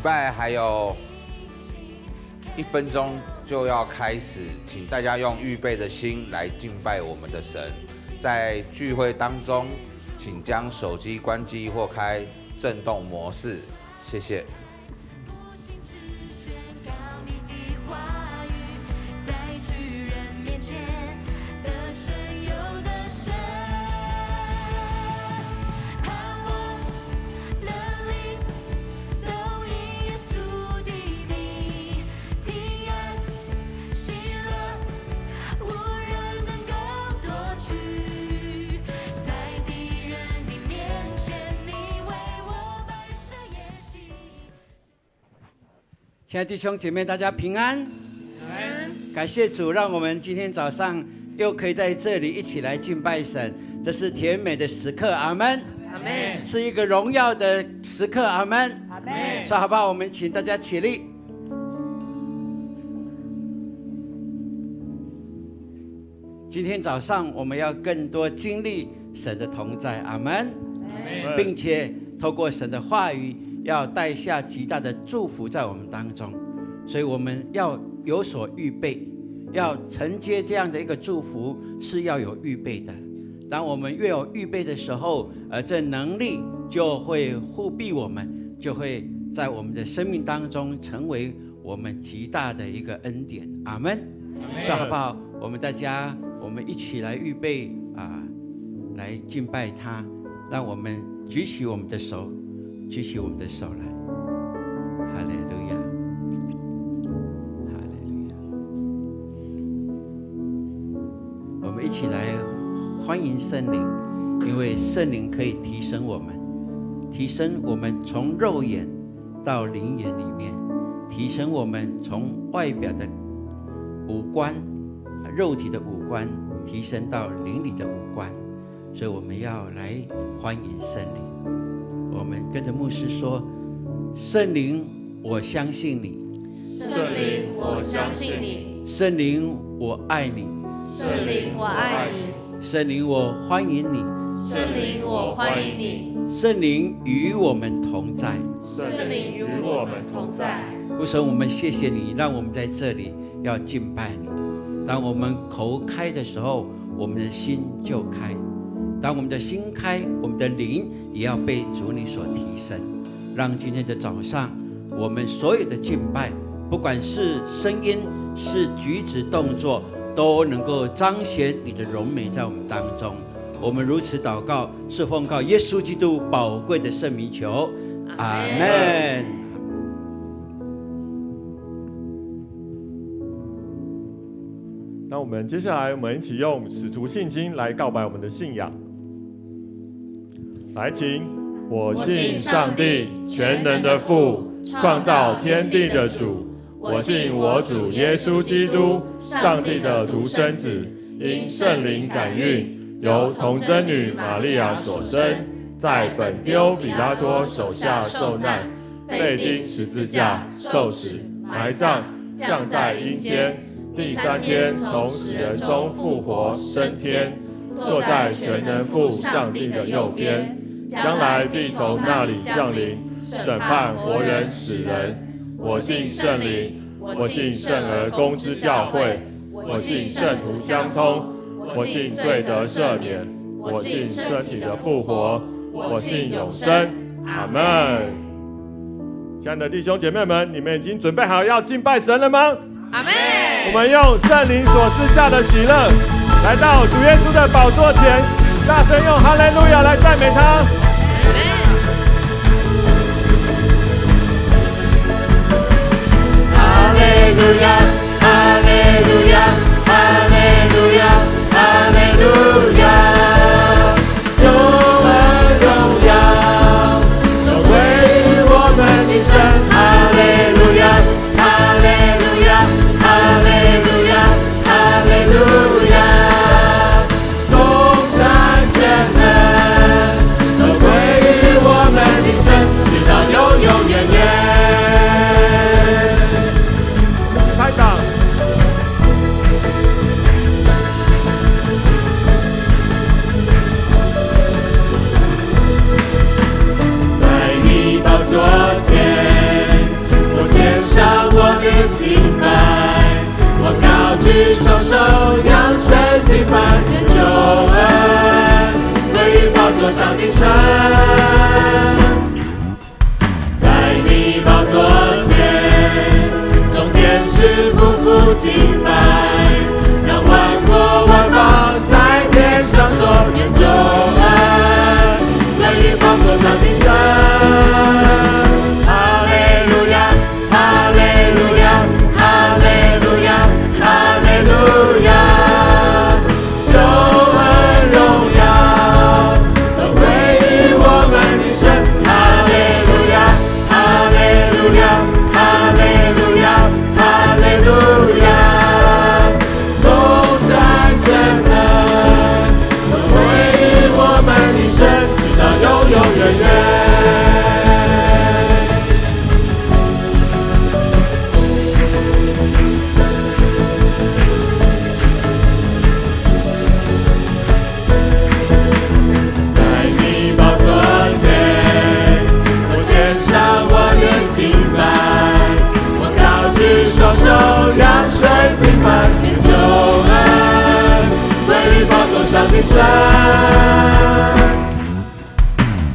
拜还有1分钟就要开始，请大家用预备的心来敬拜我们的神。在聚会当中，请将手机关机或开震动模式，谢谢。亲爱的弟兄姐妹，大家平安。感谢主，让我们今天早上又可以在这里一起来敬拜神，这是甜美的时刻，阿们。阿们。是一个荣耀的时刻，阿们。阿们。说好不好？我们请大家起立。今天早上我们要更多经历神的同在，阿们。并且透过神的话语，要带下极大的祝福在我们当中，所以我们要有所预备，要承接这样的一个祝福是要有预备的。当我们越有预备的时候，这能力就会护庇我们，就会在我们的生命当中成为我们极大的一个恩典。阿们。说好不好？我们大家，我们一起来预备来敬拜他。让我们举起我们的手，举起我们的手来，哈利路亚，哈利路亚。我们一起来欢迎圣灵，因为圣灵可以提升我们，提升我们从肉眼到灵眼里面，提升我们从外表的五官、肉体的五官，提升到灵里的五官。所以我们要来欢迎圣灵。我们跟着牧师说：圣灵，我相信你；圣灵，我相信你；圣灵，我爱你；圣灵，我爱你；圣灵，我欢迎你；圣灵，我欢迎你；圣灵与我们同在；圣灵与我们同在。父神，我们谢谢你，让我们在这里要敬拜你。当我们口开的时候，我们的心就开。当我们的心开，我们的灵也要被主你所提升。让今天的早上，我们所有的敬拜，不管是声音、是举止动作，都能够彰显你的荣美在我们当中。我们如此祷告，是奉靠耶稣基督宝贵的圣名求，阿们。那我们接下来，我们一起用使徒信经来告白我们的信仰。来，请。我信上帝，全能的父，创造天地的主。我信我主耶稣基督，上帝的独生子，因圣灵感孕，由童贞女玛利亚所生，在本丢彼拉多手下受难，被钉十字架，受死，埋葬，降在阴间。第3天从死人中复活，升天，坐在全能父上帝的右边。将来必从那里降临，审判活人死人。我信圣灵，我信圣而公之教会，我信圣徒相通，我信罪得赦免，我信身体的复活，我信永生。阿们。亲爱的弟兄姐妹们，你们已经准备好要敬拜神了吗？阿们。我们用圣灵所赐下的喜乐，来到主耶稣的宝座前，大声用哈利路亚来赞美他。哈利路亚，哈利路亚，哈利路亚，哈利路亚，救恩荣耀都归于我们的神。哈利路亚，哈利路亚，哈利路亚，哈利路亚，颂赞全能都归于我们的神，直到永永远远。开港。扬声敬拜，愿救恩归于宝座上的神。在你宝座前，众天使匍匐敬拜，让万国万邦在天上说，愿救恩归于宝座上的神。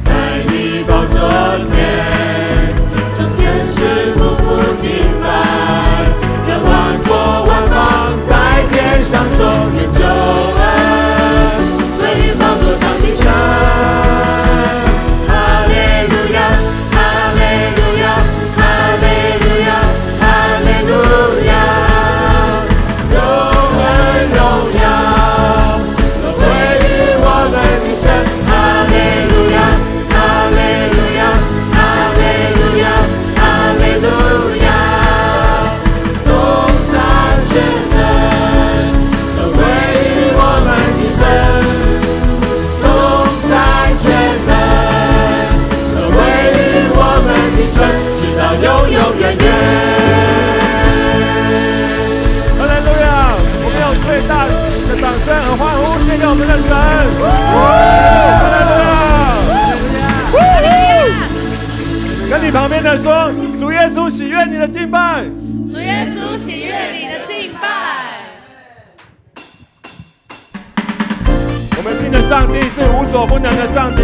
在你宝座前，众天使匍匐敬拜，让万国万邦在天上说，愿救恩归于宝座上的神。哈利路亚，哈利路亚，哈利路亚，哈利路亚，救恩荣耀都归于我们的神。哈利路亚，哈利路亚，哈利路亚，哈利路亚，颂赞全能都归于我们的神，颂赞全能都归于我们的神，直到永永远远。哈利路亚！我们用最大的掌声和欢呼献给我们的神。哈利路亚！跟你旁边的说，主耶稣喜悦你的敬拜。主耶稣喜悦你的敬拜。我们信的上帝是无所不能的上帝，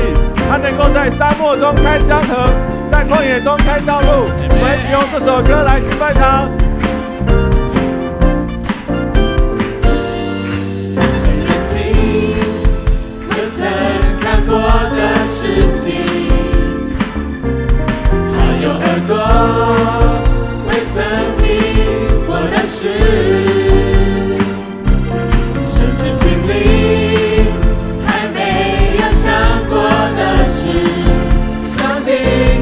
他能够在沙漠中开江河，在旷野中开道路。我们一起用这首歌来敬拜他。眼睛未曾看过的事情，还有耳朵未曾听过的事，甚至心里还没有想过的事，上帝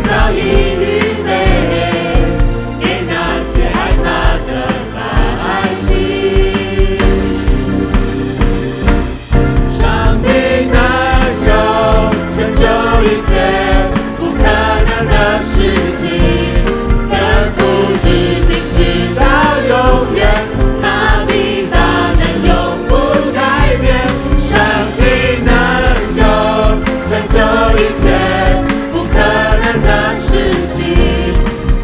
早已预备给那些爱他的百姓。上帝能够成就一切不可能的事情，亘古至今直到永远，他的大能永不改变。上帝能够成就一切不可能的事情，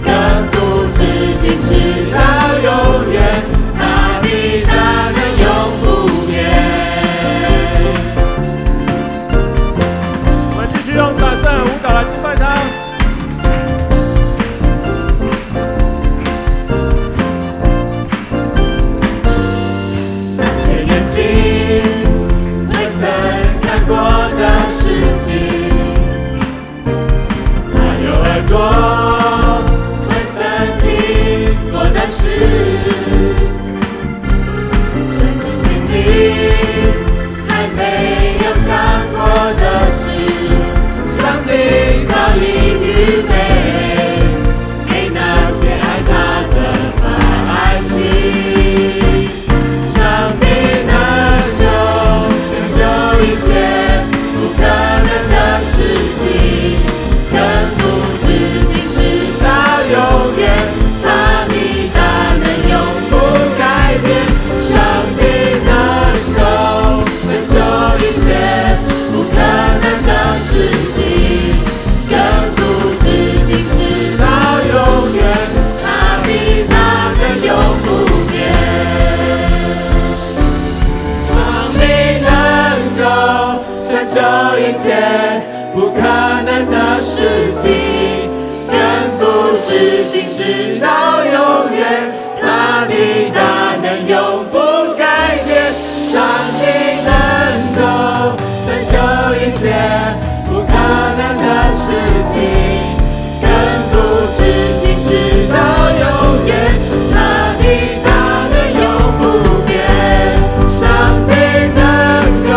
亘古至今直到永远，他的大能永不变。我们继续用掌声和舞蹈来敬拜他。那些眼睛未曾看过的事情，还有耳朵未曾听过的事，甚至心里还没有想过的事，上帝早已预备给那些爱他的百姓。上帝能就一切不可能的事情，亘古至今直到永远，他的大能永不改变。上帝能够成就一切不可能的事情，亘古至今直到永远，他的大能永不变。上帝能够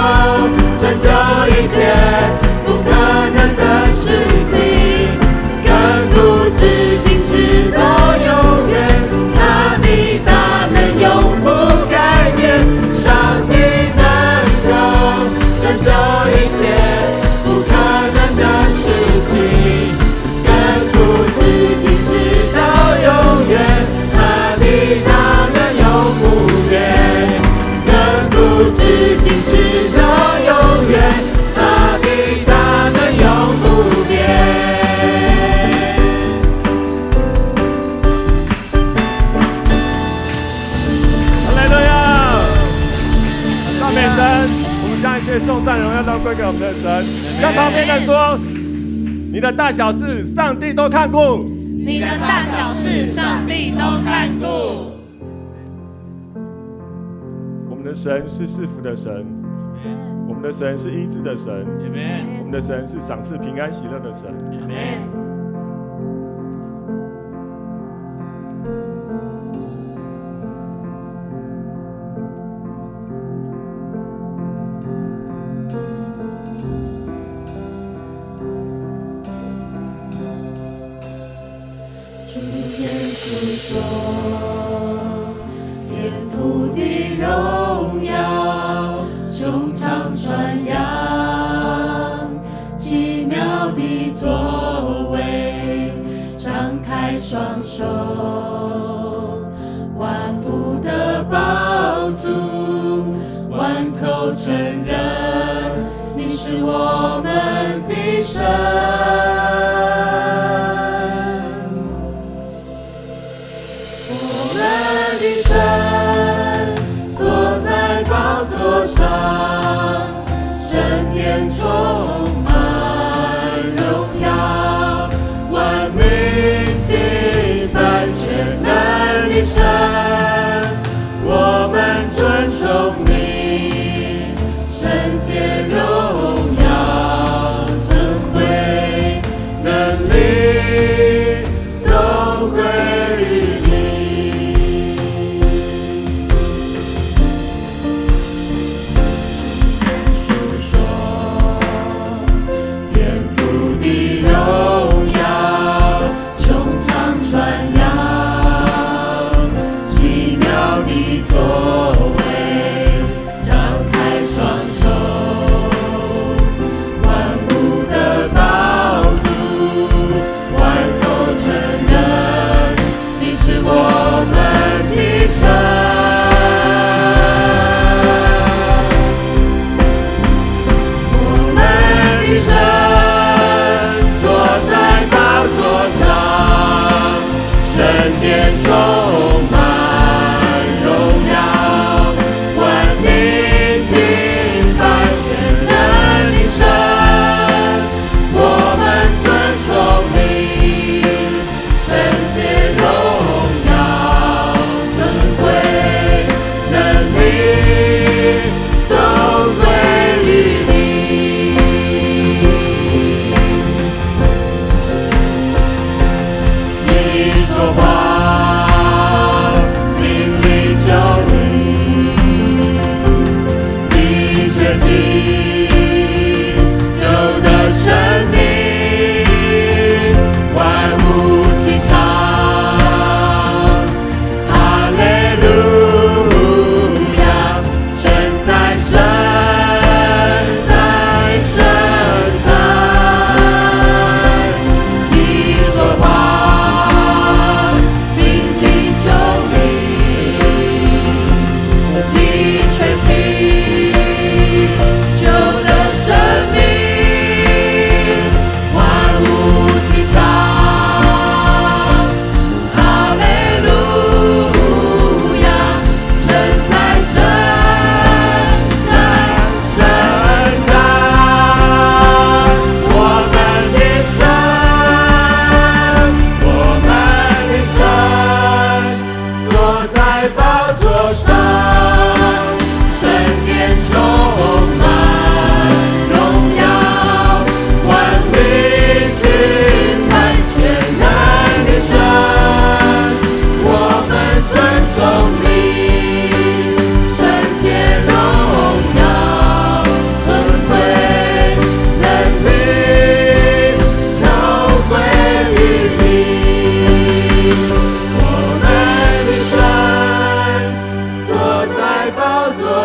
成就一切不可能的事情，亘古至今直到永远，他的大能永不改变。上帝能够成就一切不可能的事情，亘古至今直到永远，他的大能永不变。亘古至今直到永远，他的大能永不变。哈利路亚！赞美神，我们将一切颂赞荣耀都归给我们的神。跟旁边的说，你的大小事，上帝都看顾。你的大小事，上帝都看顾。我们的神是赐福的神，我们的神是医治的神，我们的神是赏赐平安喜乐的神。主耶稣说，天父的荣耀中常传扬，奇妙的作为，张开双手，万物的宝足，万口承认你是我们的神。我们的神坐在宝座上，神殿充满荣耀，万民敬拜全能的神。我们尊崇你，圣洁荣耀尊贵，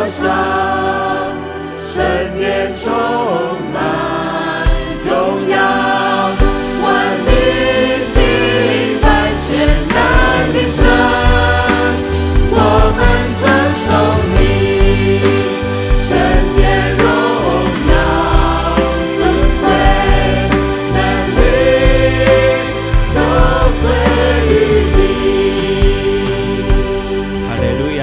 上，圣殿充满荣耀，万民敬拜全能的神，我们尊崇你，圣洁荣耀尊贵能力都归于你。哈利路亚！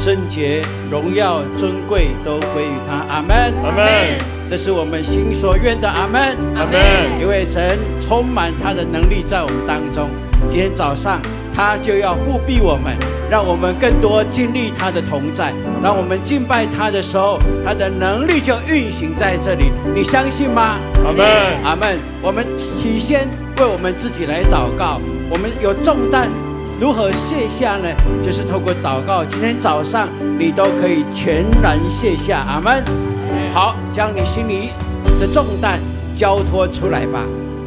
圣洁、荣耀、尊贵都归于他。阿门。阿门。这是我们心所愿的。阿门。阿门。因为神充满他的能力在我们当中。今天早上他就要护庇我们，让我们更多经历他的同在。当我们敬拜他的时候，他的能力就运行在这里。你相信吗？阿门。阿门。我们起先为我们自己来祷告，我们有重担如何卸下呢？就是透过祷告。今天早上你都可以全然卸下。阿门。好，将你心里的重担交托出来吧，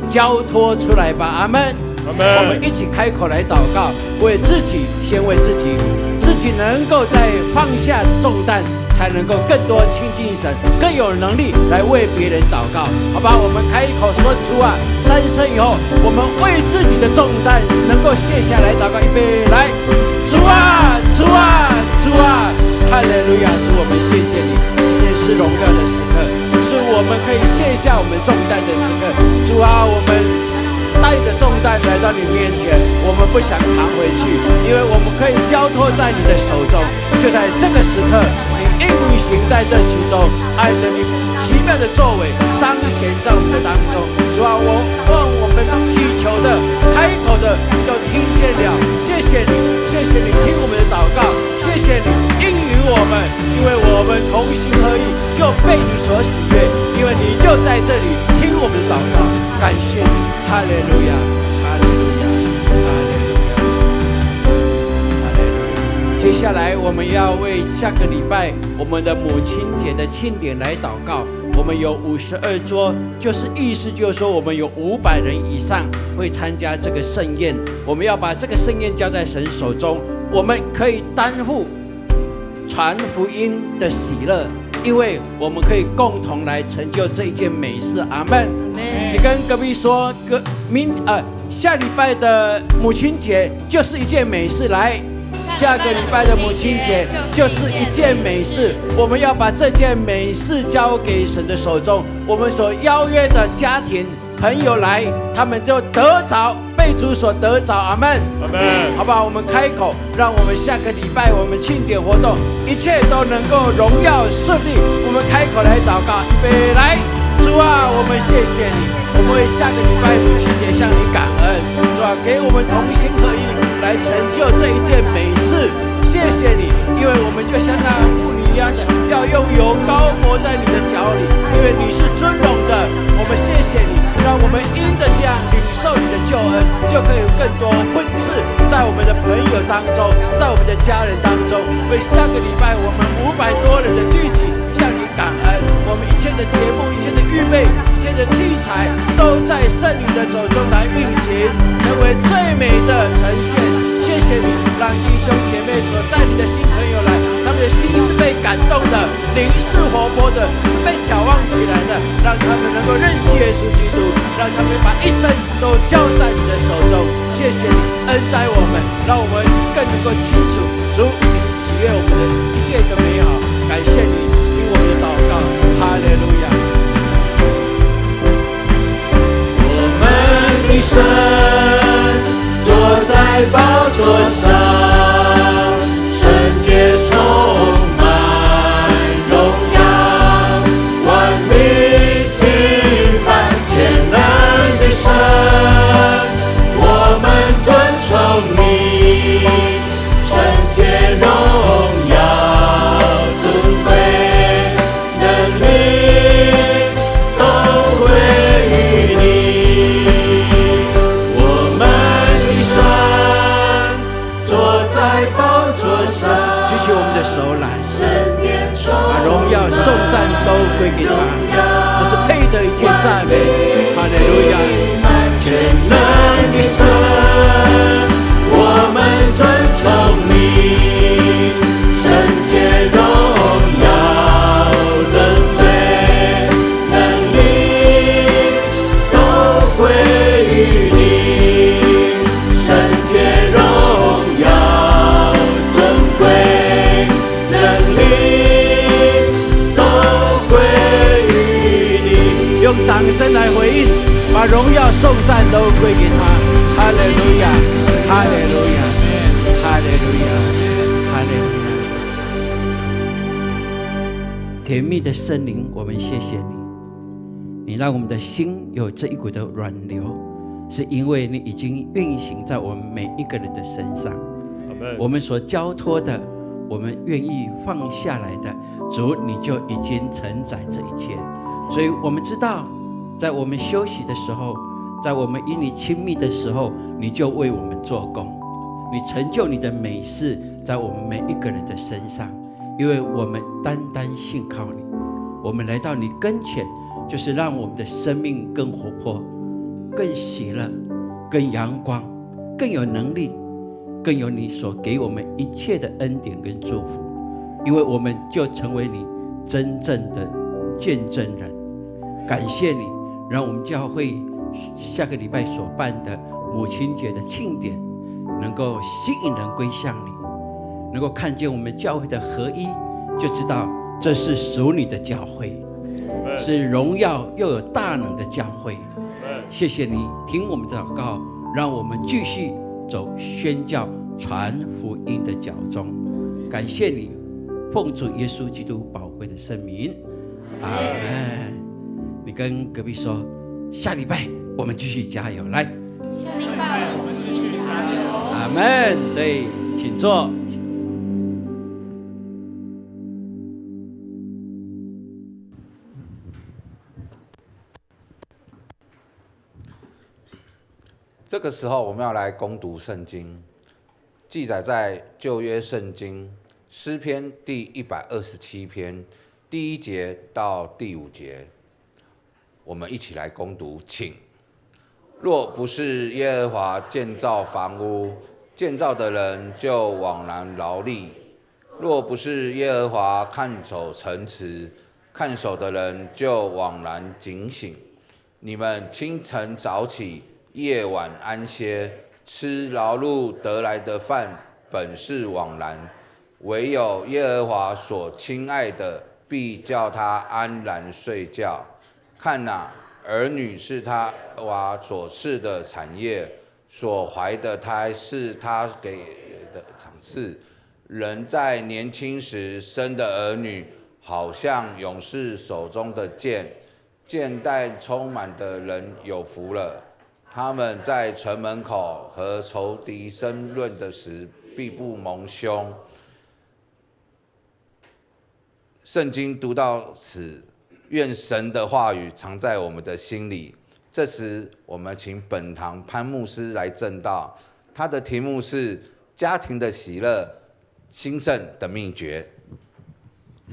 交托出来吧。阿门。阿我门。们一起开口来祷告，为自己，先为自己，自己能够在放下重担，才能够更多亲近神，更有能力来为别人祷告，好吧？我们开口说：主啊，3声以后，我们为自己的重担能够卸下来祷告。预备，来，主啊，主啊，主啊，哈利路亚！主，我们谢谢你，今天是荣耀的时刻，是我们可以卸下我们重担的时刻。主啊，我们带着重担来到你面前，我们不想扛回去，因为我们可以交托在你的手中。就在这个时刻，你运行在这其中，按着你奇妙的作为彰显在我们的当中。主啊，我望我们祈求的、开口的都听见了，谢谢你，谢谢你听我们的祷告，谢谢你应允我们，因为我们同心合意就被你所喜悦，因为你就在这里听我们的祷告，感谢你，哈利路亚，哈利路亚，哈利路亚，哈利路亚。接下来我们要为下个礼拜我们的母亲节的庆典来祷告。我们有52桌，就是意思就是说，我们有500人以上会参加这个盛宴。我们要把这个盛宴交在神手中，我们可以担负传福音的喜乐，因为我们可以共同来成就这一件美事。阿门。你跟隔壁说，下礼拜的母亲节就是一件美事。来，下个礼拜的母亲节就是一件美事，我们要把这件美事交给神的手中。我们所邀约的家庭朋友来，他们就得着被主所得着。阿门，阿门。好不好？我们开口，让我们下个礼拜我们庆典活动，一切都能够荣耀顺利。我们开口来祷告，预备，来，主啊，我们谢谢你，我们为下个礼拜母亲节向你感恩。主啊，给我们同心合意来成就这一件美事。谢谢你，因为我们就像那妇女一样的，要用油膏抹在你的脚里，因为你是尊荣的。我们谢谢你，让我们因着这样领受你的救恩，就可以有更多恩赐在我们的朋友当中，在我们的家人当中。为下个礼拜我们500多人的聚集向你感恩。我们一切的节目、一切的预备、一切的器材，都在圣灵的手中来运行，成为最美的呈现。谢谢你，让弟兄姐妹所带领的新朋友来，他们的心是被感动的，灵是活泼的，是被挑旺起来的，让他们能够认识耶稣基督，让他们把一生都交在你的手中。谢谢你恩待我们，让我们更能够清楚主你喜悦我们的一切的美好。感谢你听我们的祷告，哈利路亚。我们的神坐在宝座上，圣洁充满荣耀，万民敬拜全能的神，我们尊崇你，圣洁荣耀尊贵能力都归于你。我们坐在宝座上，举起我们的手来，把荣耀颂赞都归给他，这是配得一切赞美。哈利路亚！全能的神，我们尊崇你，圣洁荣荣耀颂赞都归给他。哈利路亚，哈利路亚，哈利路亚，哈利路亚。甜蜜的圣灵，我们谢谢你，你让我们的心有这一股的软流，是因为你已经运行在我们每一个人的身上。我们所交托的，我们愿意放下来的，主你就已经承载这一切。所以我们知道，在我们休息的时候，在我们与你亲密的时候，你就为我们做工，你成就你的美事在我们每一个人的身上，因为我们单单信靠你。我们来到你跟前，就是让我们的生命更活泼，更喜乐，更阳光，更有能力，更有你所给我们一切的恩典跟祝福，因为我们就成为你真正的见证人。感谢你，让我们教会下个礼拜所办的母亲节的庆典能够吸引人归向你，能够看见我们教会的合一，就知道这是属你的教会，是荣耀又有大能的教会。谢谢你听我们的祷告，让我们继续走宣教传福音的脚中。感谢你，奉主耶稣基督宝贵的圣名，阿门。你跟隔壁说，下礼拜我们继续加油，来，下礼拜我们继续加油。阿门。对，请坐。这个时候我们要来攻读圣经，记载在旧约圣经诗篇第127篇第1节到第5节，我们一起来攻读，请。若不是耶和华建造房屋，建造的人就枉然劳力；若不是耶和华看守城池，看守的人就枉然警醒。你们清晨早起，夜晚安歇，吃劳碌得来的饭，本是枉然；唯有耶和华所亲爱的，必叫他安然睡觉。看哪，儿女是他娃所赐的产业，所怀的胎是他给的赏赐。人在年轻时生的儿女，好像勇士手中的箭，箭袋充满的人有福了。他们在城门口和仇敌争论的时，必不蒙羞。圣经读到此，愿神的话语藏在我们的心里。这时，我们请本堂潘牧师来证道，他的题目是家庭的喜乐，兴盛的秘诀。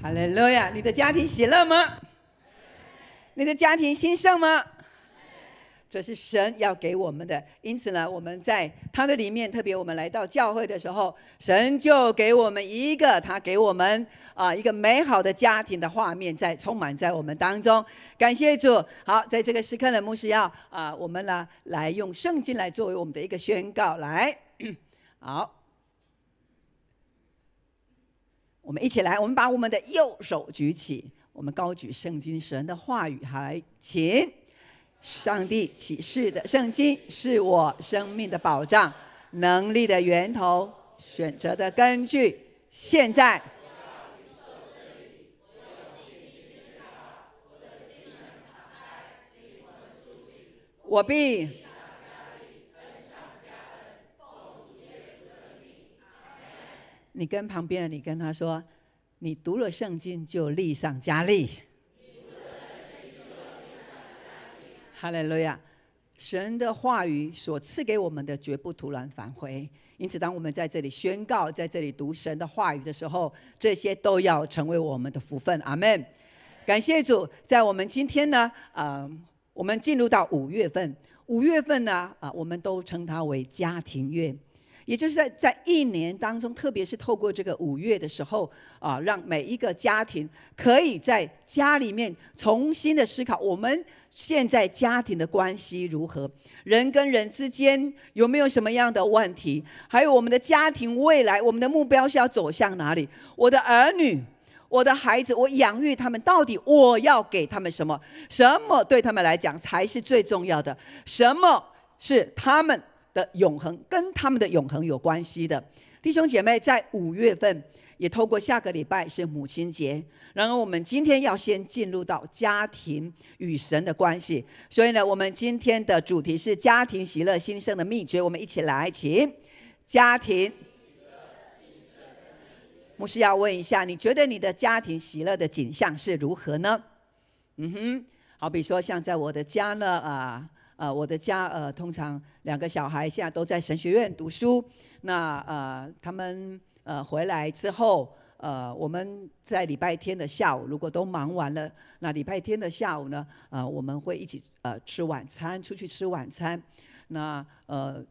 哈利路亚！你的家庭喜乐吗？你的家庭兴盛吗？这是神要给我们的。因此呢，我们在他的里面，特别我们来到教会的时候，神就给我们他给我们一个美好的家庭的画面充满在我们当中。感谢主。好，在这个时刻呢，牧师要我们呢来用圣经来作为我们的一个宣告。来，好，我们一起来，我们把我们的右手举起，我们高举圣经神的话语，来，请。上帝启示的圣经是我生命的保障，能力的源头，选择的根据。现在我必你跟旁边的你跟他说，你读了圣经就力上加力。哈利路亚！神的话语所赐给我们的，绝不突然返回。因此，当我们在这里宣告，在这里读神的话语的时候，这些都要成为我们的福分。阿们！感谢主，在我们今天呢，我们进入到5月份。5月份呢，我们都称它为家庭月。也就是在一年当中，特别是透过这个5月的时候让每一个家庭可以在家里面重新的思考，我们现在家庭的关系如何，人跟人之间有没有什么样的问题，还有我们的家庭未来，我们的目标是要走向哪里？我的儿女，我的孩子，我养育他们，到底我要给他们什么？什么对他们来讲才是最重要的？什么是他们的永恒，跟他们的永恒有关系的？弟兄姐妹，在5月份也透过下个礼拜是母亲节，然而我们今天要先进入到家庭与神的关系，所以呢，我们今天的主题是家庭喜乐兴盛的秘诀。我们一起来，请家庭。牧师要问一下，你觉得你的家庭喜乐的景象是如何呢？好比说像在我的家呢，我的家通常2个小孩现在都在神学院读书，那他们回来之后，我们在礼拜天的下午如果都忙完了，那礼拜天的下午呢，我们会一起吃晚餐，出去吃晚餐。那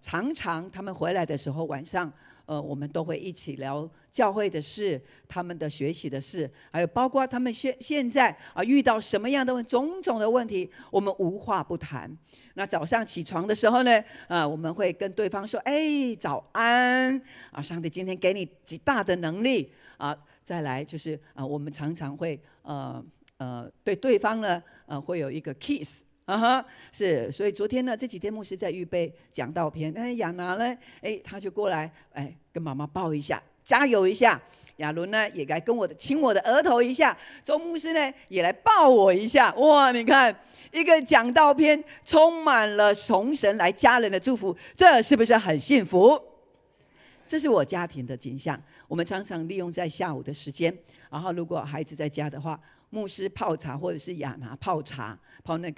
常常他们回来的时候晚上，我们都会一起聊教会的事，他们的学习的事，还有包括他们现在遇到什么样的种种的问题，我们无话不谈。那早上起床的时候呢，我们会跟对方说：“哎，早安啊！上帝今天给你极大的能力啊！”再来就是我们常常会对对方呢会有一个 kiss。是，所以昨天呢，这几天牧师在预备讲道篇，亚拿呢，他就过来，跟妈妈抱一下，加油一下。亚伦呢，也来跟亲我的额头一下。周牧师呢，也来抱我一下。哇，你看，一个讲道篇充满了从神来家人的祝福，这是不是很幸福？这是我家庭的景象。我们常常利用在下午的时间，然后如果孩子在家的话，牧师泡茶，或者是亚拿泡茶，泡那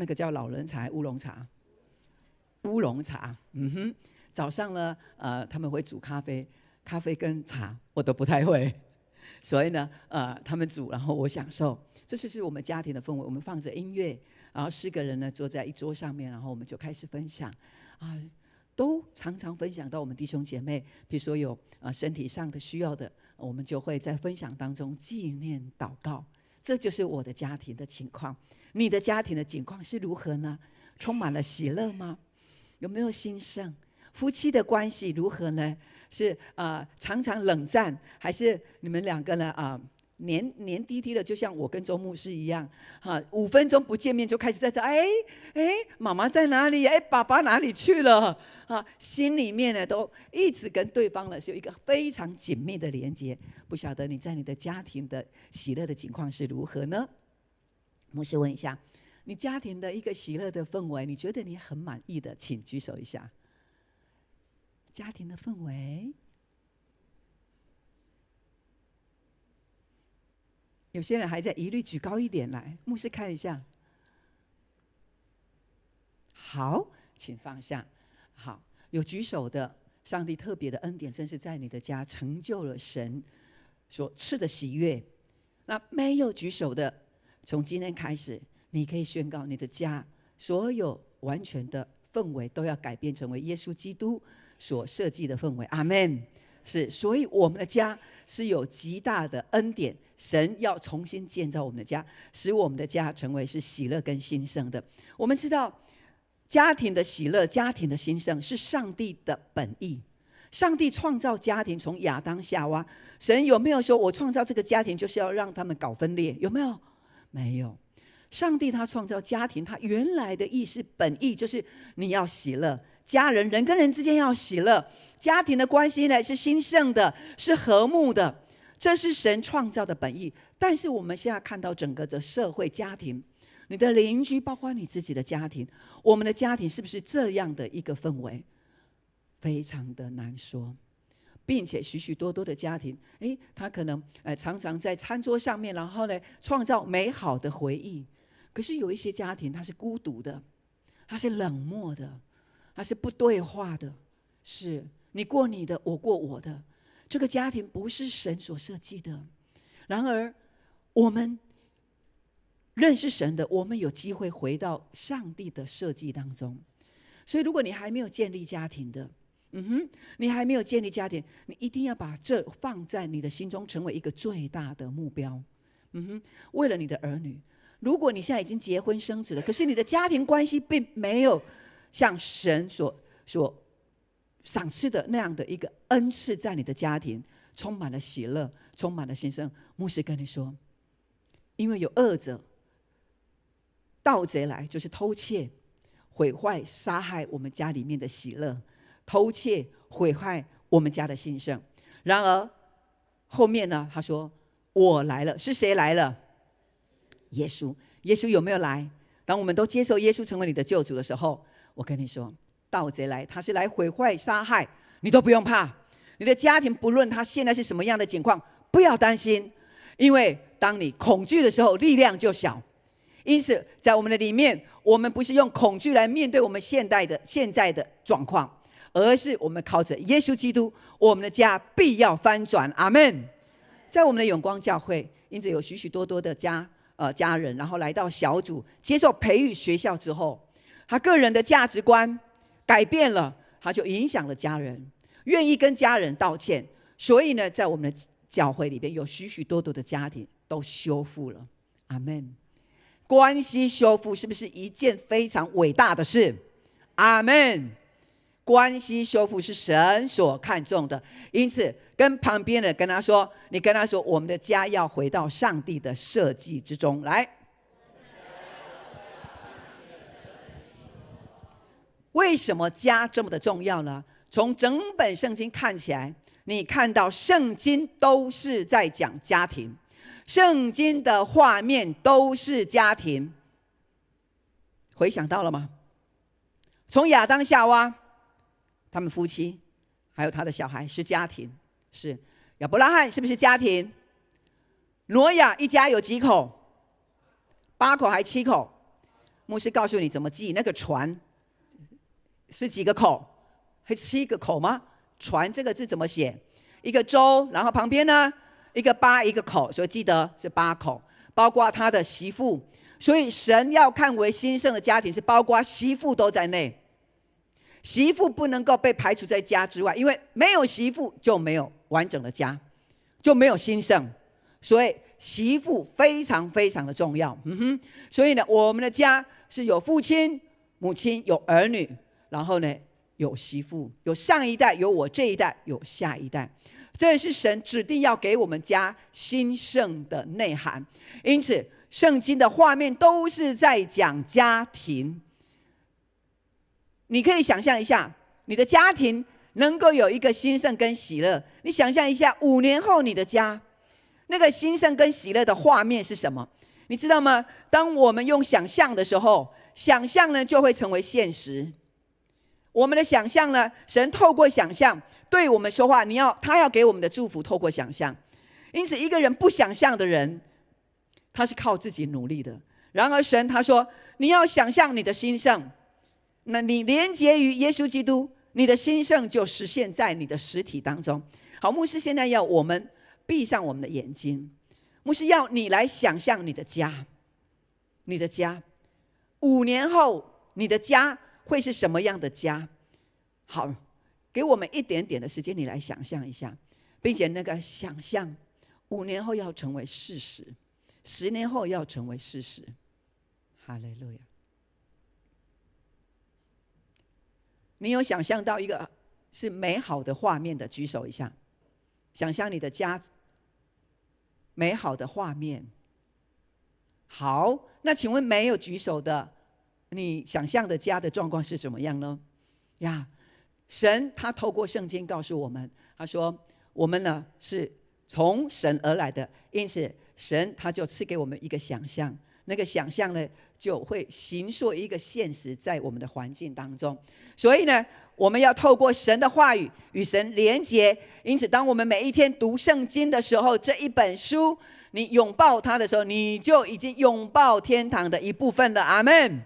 个叫老人茶、乌龙茶，乌龙茶。早上呢，他们会煮咖啡，咖啡跟茶我都不太会，所以呢，他们煮，然后我享受。这就是我们家庭的氛围。我们放着音乐，然后4个人呢坐在一桌上面，然后我们就开始分享，都常常分享到我们弟兄姐妹，比如说有身体上的需要的，我们就会在分享当中纪念祷告。这就是我的家庭的情况。你的家庭的情况是如何呢？充满了喜乐吗？有没有兴盛？夫妻的关系如何呢？是常常冷战，还是你们2个呢黏滴滴的，就像我跟周牧师一样，5分钟不见面就开始在这，妈妈在哪里？爸爸哪里去了？心里面呢都一直跟对方呢是有一个非常紧密的连接。不晓得你在你的家庭的喜乐的情况是如何呢？牧师问一下，你家庭的一个喜乐的氛围，你觉得你很满意的，请举手一下。家庭的氛围，有些人还在疑虑，举高一点来，牧师看一下。好，请放下。好，有举手的，上帝特别的恩典真是在你的家成就了神所赐的喜悦。那没有举手的，从今天开始，你可以宣告你的家所有完全的氛围都要改变成为耶稣基督所设计的氛围。阿们。是，所以我们的家是有极大的恩典，神要重新建造我们的家，使我们的家成为是喜乐跟兴盛的。我们知道家庭的喜乐、家庭的兴盛是上帝的本意。上帝创造家庭，从亚当夏娃，神有没有说我创造这个家庭就是要让他们搞分裂？有没有？没有。上帝他创造家庭，他原来的意思本意就是你要喜乐，家人人跟人之间要喜乐，家庭的关系呢是兴盛的，是和睦的，这是神创造的本意。但是我们现在看到整个的社会家庭，你的邻居，包括你自己的家庭，我们的家庭是不是这样的一个氛围？非常的难说。并且许许多多的家庭，他可能常常在餐桌上面，然后呢创造美好的回忆。可是有一些家庭，他是孤独的，他是冷漠的，他是不对话的，是你过你的，我过我的。这个家庭不是神所设计的。然而，我们认识神的，我们有机会回到上帝的设计当中。所以，如果你还没有建立家庭的，你还没有建立家庭，你一定要把这放在你的心中，成为一个最大的目标。为了你的儿女。如果你现在已经结婚生子了，可是你的家庭关系并没有像神所赏赐的那样的一个恩赐在你的家庭，充满了喜乐，充满了新生。牧师跟你说，因为有恶者、盗贼来，就是偷窃、毁坏、杀害我们家里面的喜乐，偷窃、毁坏我们家的兴盛。然而后面呢，他说我来了。是谁来了？耶稣。耶稣有没有来？当我们都接受耶稣成为你的救主的时候，我跟你说，盗贼来，他是来毁坏杀害，你都不用怕。你的家庭不论他现在是什么样的情况，不要担心，因为当你恐惧的时候，力量就小。因此在我们的里面，我们不是用恐惧来面对我们现在的状况，而是我们靠着耶稣基督，我们的家必要翻转。阿们。在我们的永光教会，因此有许许多多的家人，然后来到小组接受培育学校之后，他个人的价值观改变了，他就影响了家人，愿意跟家人道歉。所以呢，在我们的教会里边，有许许多多的家庭都修复了。阿们。关系修复是不是一件非常伟大的事？阿们。关系修复是神所看重的，因此跟旁边的跟他说，你跟他说，我们的家要回到上帝的设计之中来。为什么家这么的重要呢？从整本圣经看起来，你看到圣经都是在讲家庭，圣经的画面都是家庭。回想到了吗？从亚当夏娃他们夫妻还有他的小孩是家庭，是亚伯拉罕是不是家庭？挪亚一家有几口？8口还7口？牧师告诉你怎么记，那个船是几个口？还7个口吗？船这个字怎么写？一个舟，然后旁边呢一个8一个口，所以记得是8口，包括他的媳妇。所以神要看为兴盛的家庭是包括媳妇都在内。媳妇不能够被排除在家之外，因为没有媳妇就没有完整的家，就没有兴盛。所以媳妇非常非常的重要。所以呢，我们的家是有父亲、母亲，有儿女，然后呢有媳妇，有上一代，有我这一代，有下一代。这是神指定要给我们家兴盛的内涵。因此圣经的画面都是在讲家庭。你可以想象一下，你的家庭能够有一个兴盛跟喜乐，你想象一下5年后你的家那个兴盛跟喜乐的画面是什么？你知道吗？当我们用想象的时候，想象呢就会成为现实。我们的想象呢，神透过想象对我们说话，他要给我们的祝福透过想象。因此一个人不想象的人，他是靠自己努力的。然而神他说，你要想象你的兴盛，那你连结于耶稣基督，你的兴盛就实现在你的实体当中。好，牧师现在要我们闭上我们的眼睛，牧师要你来想象你的家，你的家5年后你的家会是什么样的家？好，给我们一点点的时间，你来想象一下，并且那个想象5年后要成为事实，10年后要成为事实。哈利路亚！你有想象到一个是美好的画面的，举手一下。想象你的家美好的画面。好，那请问没有举手的，你想象的家的状况是怎么样呢？呀，神他透过圣经告诉我们，他说我们呢是从神而来的，因此神他就赐给我们一个想象，那个想象呢就会形塑一个现实在我们的环境当中。所以呢，我们要透过神的话语与神连结。因此当我们每一天读圣经的时候，这一本书你拥抱它的时候，你就已经拥抱天堂的一部分了。阿们。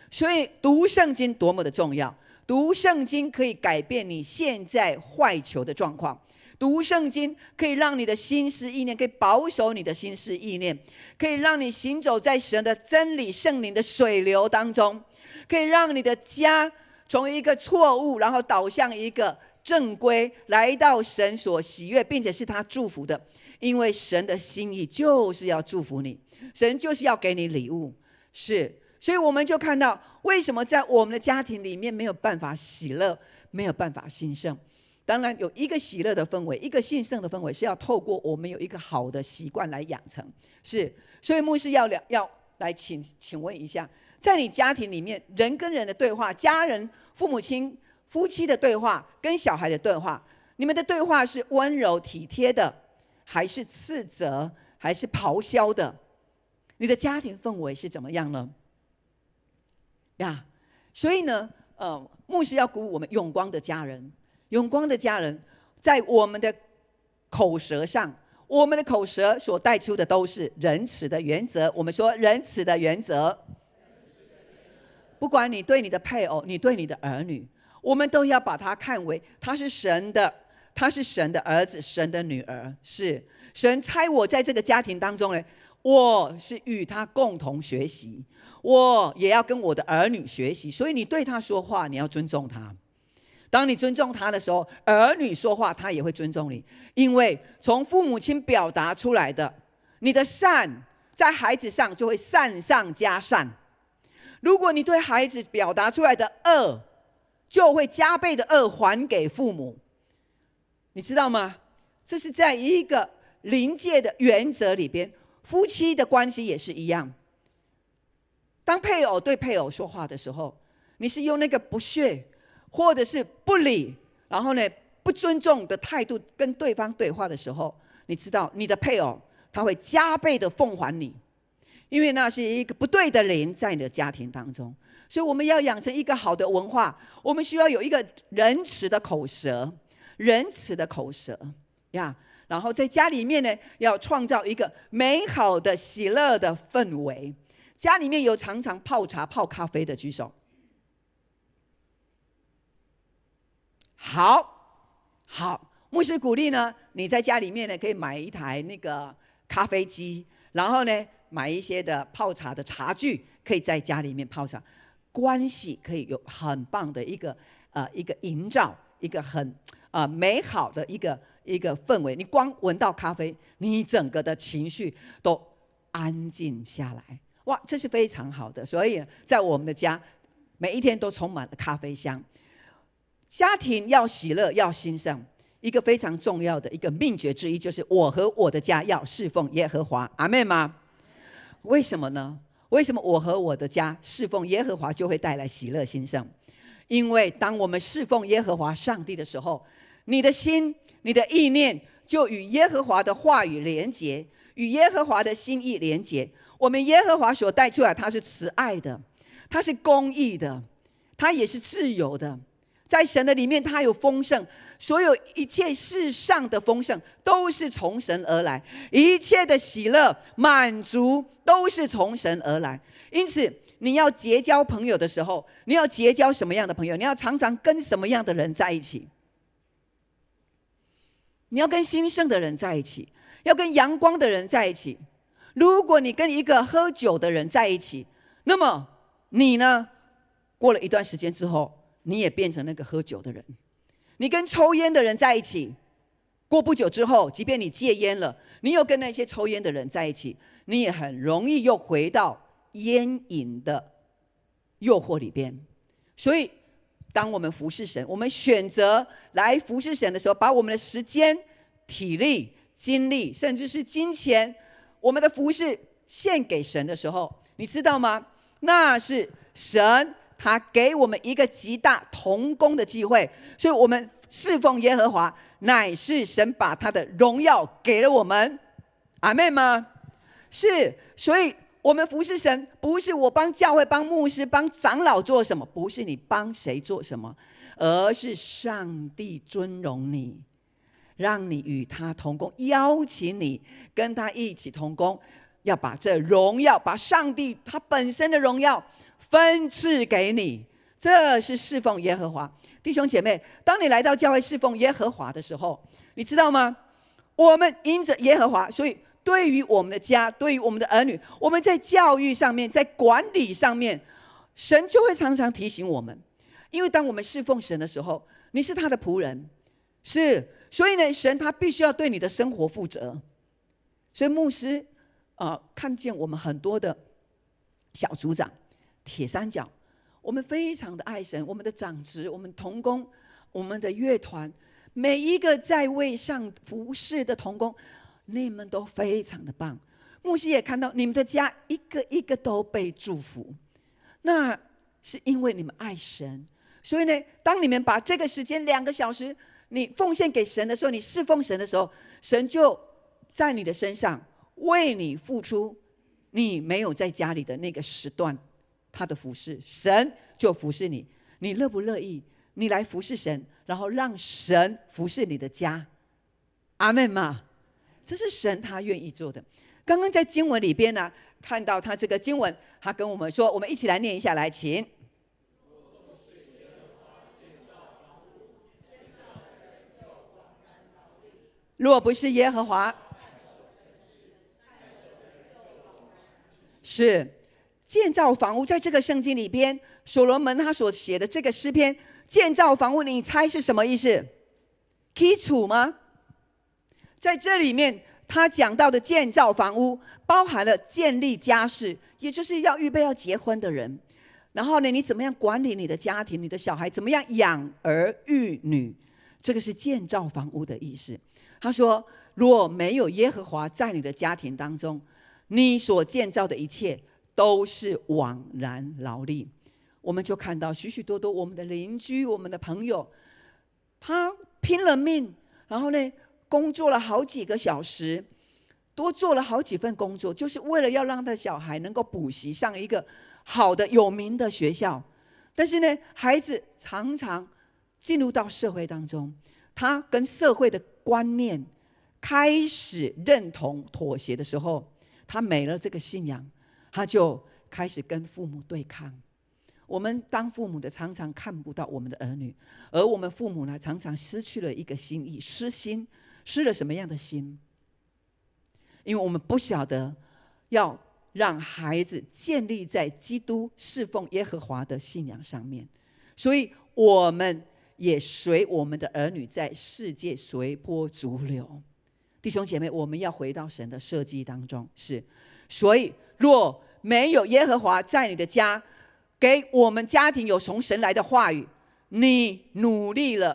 所以读圣经多么的重要，读圣经可以改变你现在坏球的状况，读圣经可以让你的心思意念，可以保守你的心思意念，可以让你行走在神的真理圣灵的水流当中，可以让你的家从一个错误然后导向一个正规，来到神所喜悦并且是他祝福的。因为神的心意就是要祝福你，神就是要给你礼物。是，所以我们就看到为什么在我们的家庭里面没有办法喜乐，没有办法兴盛，当然有一个喜乐的氛围，一个兴盛的氛围，是要透过我们有一个好的习惯来养成。是，所以牧师要来请问一下，在你家庭里面，人跟人的对话，家人、父母亲、夫妻的对话，跟小孩的对话，你们的对话是温柔体贴的，还是斥责，还是咆哮的？你的家庭氛围是怎么样呢？呀，所以呢，牧师要鼓舞我们永光的家人。永光的家人，在我们的口舌上，我们的口舌所带出的都是仁慈的原则。我们说仁慈的原则，不管你对你的配偶，你对你的儿女，我们都要把他看为他是神的，他是神的儿子，神的女儿。是神差我在这个家庭当中呢，我是与他共同学习，我也要跟我的儿女学习。所以你对他说话，你要尊重他。当你尊重他的时候，儿女说话他也会尊重你，因为从父母亲表达出来的，你的善在孩子上就会善上加善。如果你对孩子表达出来的恶，就会加倍的恶还给父母，你知道吗？这是在一个灵界的原则里边，夫妻的关系也是一样。当配偶对配偶说话的时候，你是用那个不屑或者是不理，然后呢不尊重的态度跟对方对话的时候，你知道你的配偶他会加倍的奉还你，因为那是一个不对的灵在你的家庭当中。所以我们要养成一个好的文化，我们需要有一个仁慈的口舌，仁慈的口舌呀。然后在家里面呢，要创造一个美好的喜乐的氛围。家里面有常常泡茶泡咖啡的举手。好，牧师鼓励呢，你在家里面呢可以买一台那个咖啡机，然后呢买一些的泡茶的茶具，可以在家里面泡茶，关系可以有很棒的一个营造，一个很美好的一个氛围。你光闻到咖啡，你整个的情绪都安静下来，哇，这是非常好的。所以在我们的家，每一天都充满了咖啡香。家庭要喜乐，要兴盛，一个非常重要的一个秘诀之一，就是我和我的家要侍奉耶和华。阿们吗？为什么呢？为什么我和我的家侍奉耶和华就会带来喜乐兴盛？因为当我们侍奉耶和华上帝的时候，你的心、你的意念就与耶和华的话语连结，与耶和华的心意连结。我们耶和华所带出来，他是慈爱的，他是公义的，他也是自由的。在神的里面，他有丰盛，所有一切世上的丰盛都是从神而来，一切的喜乐满足都是从神而来。因此你要结交朋友的时候，你要结交什么样的朋友？你要常常跟什么样的人在一起？你要跟兴盛的人在一起，要跟阳光的人在一起。如果你跟一个喝酒的人在一起，那么你呢，过了一段时间之后，你也变成那个喝酒的人。你跟抽烟的人在一起，过不久之后，即便你戒烟了，你又跟那些抽烟的人在一起，你也很容易又回到烟瘾的诱惑里边。所以当我们服侍神，我们选择来服侍神的时候，把我们的时间、体力、精力，甚至是金钱，我们的服侍献给神的时候，你知道吗？那是神他给我们一个极大同工的机会。所以我们侍奉耶和华，乃是神把他的荣耀给了我们。阿们吗？是。所以我们服侍神，不是我帮教会、帮牧师、帮长老做什么，不是你帮谁做什么，而是上帝尊荣你，让你与他同工，邀请你跟他一起同工，要把这荣耀，把上帝他本身的荣耀分赐给你。这是侍奉耶和华。弟兄姐妹，当你来到教会侍奉耶和华的时候，你知道吗？我们因着耶和华，所以对于我们的家，对于我们的儿女，我们在教育上面，在管理上面，神就会常常提醒我们。因为当我们侍奉神的时候，你是他的仆人，是，所以呢，神他必须要对你的生活负责。所以牧师看见我们很多的小组长、铁三角，我们非常的爱神，我们的长职、我们同工、我们的乐团，每一个在位上服侍的同工，你们都非常的棒。牧师也看到你们的家一个一个都被祝福，那是因为你们爱神。所以呢，当你们把这个时间2个小时你奉献给神的时候，你侍奉神的时候，神就在你的身上为你付出你没有在家里的那个时段他的服侍，神就服侍你。你乐不乐意你来服侍神，然后让神服侍你的家？阿们吗？这是神他愿意做的。刚刚在经文里边呢，看到他这个经文，他跟我们说，我们一起来念一下，来，请。若不是耶和华，是建造房屋。在这个圣经里边，所罗门他所写的这个诗篇，建造房屋，你猜是什么意思？基础吗？在这里面他讲到的建造房屋，包含了建立家室，也就是要预备要结婚的人。然后呢，你怎么样管理你的家庭，你的小孩怎么样养儿育女，这个是建造房屋的意思。他说，若没有耶和华在你的家庭当中，你所建造的一切都是枉然劳力。我们就看到许许多多我们的邻居，我们的朋友，他拼了命，然后呢工作了好几个小时，多做了好几份工作，就是为了要让他的小孩能够补习上一个好的有名的学校。但是呢，孩子常常进入到社会当中，他跟社会的观念开始认同妥协的时候，他没了这个信仰，他就开始跟父母对抗。我们当父母的常常看不到我们的儿女，而我们父母呢，常常失去了一个心意，失心。失了什么样的心？因为我们不晓得要让孩子建立在基督侍奉耶和华的信仰上面，所以我们也随我们的儿女在世界随波逐流。弟兄姐妹，我们要回到神的设计当中，是，所以若没有耶和华在你的家，给我们家庭有从神来的话语，你努力了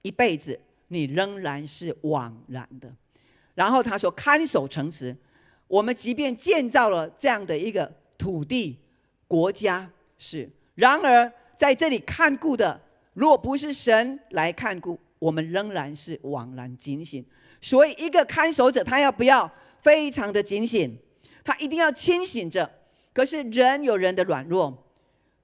一辈子，你仍然是枉然的。然后他说，看守城池，我们即便建造了这样的一个土地国家，是，然而在这里看顾的，若不是神来看顾，我们仍然是枉然警醒。所以一个看守者，他要不要非常的警醒？他一定要清醒着。可是人有人的软弱，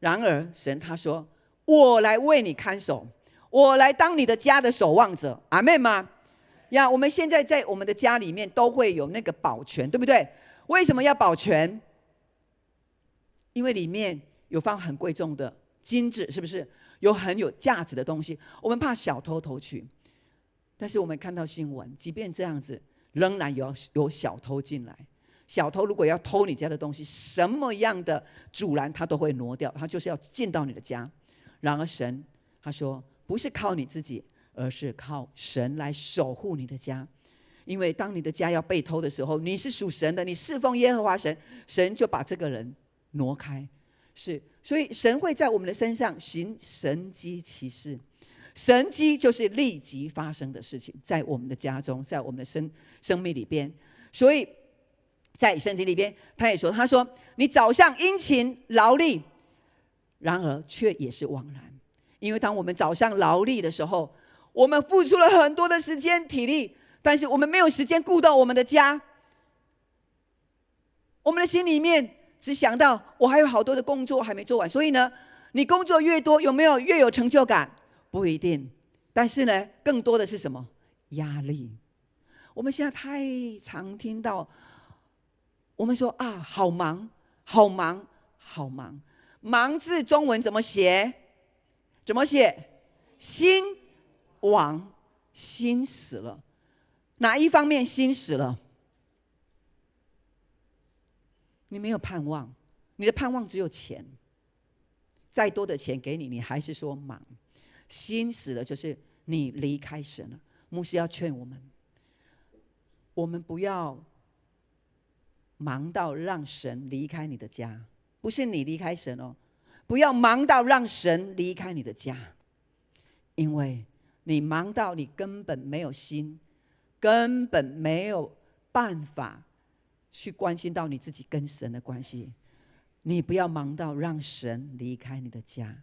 然而神他说，我来为你看守，我来当你的家的守望者。阿们吗？呀，我们现在在我们的家里面都会有那个保全，对不对？为什么要保全？因为里面有放很贵重的金子，是不是？有很有价值的东西，我们怕小偷偷去。但是我们看到新闻，即便这样子，仍然有小偷进来。小偷如果要偷你家的东西，什么样的阻拦他都会挪掉，他就是要进到你的家。然而神他说，不是靠你自己，而是靠神来守护你的家。因为当你的家要被偷的时候，你是属神的，你侍奉耶和华神，神就把这个人挪开。是，所以神会在我们的身上行神迹奇事。神迹就是立即发生的事情，在我们的家中，在我们的生命里边。所以在圣经里边他也说，他说你早上殷勤劳力，然而却也是枉然。因为当我们早上劳力的时候，我们付出了很多的时间体力，但是我们没有时间顾到我们的家。我们的心里面只想到我还有好多的工作还没做完。所以呢，你工作越多，有没有越有成就感？不一定。但是呢，更多的是什么？压力。我们现在太常听到我们说啊，好忙好忙好忙。忙字中文怎么写？怎么写？心亡，心死了。哪一方面心死了？你没有盼望，你的盼望只有钱，再多的钱给你，你还是说忙。心死了就是你离开神了。牧师要劝我们，我们不要忙到让神离开你的家，不是你离开神哦，不要忙到让神离开你的家，因为你忙到你根本没有心，根本没有办法去关心到你自己跟神的关系。你不要忙到让神离开你的家。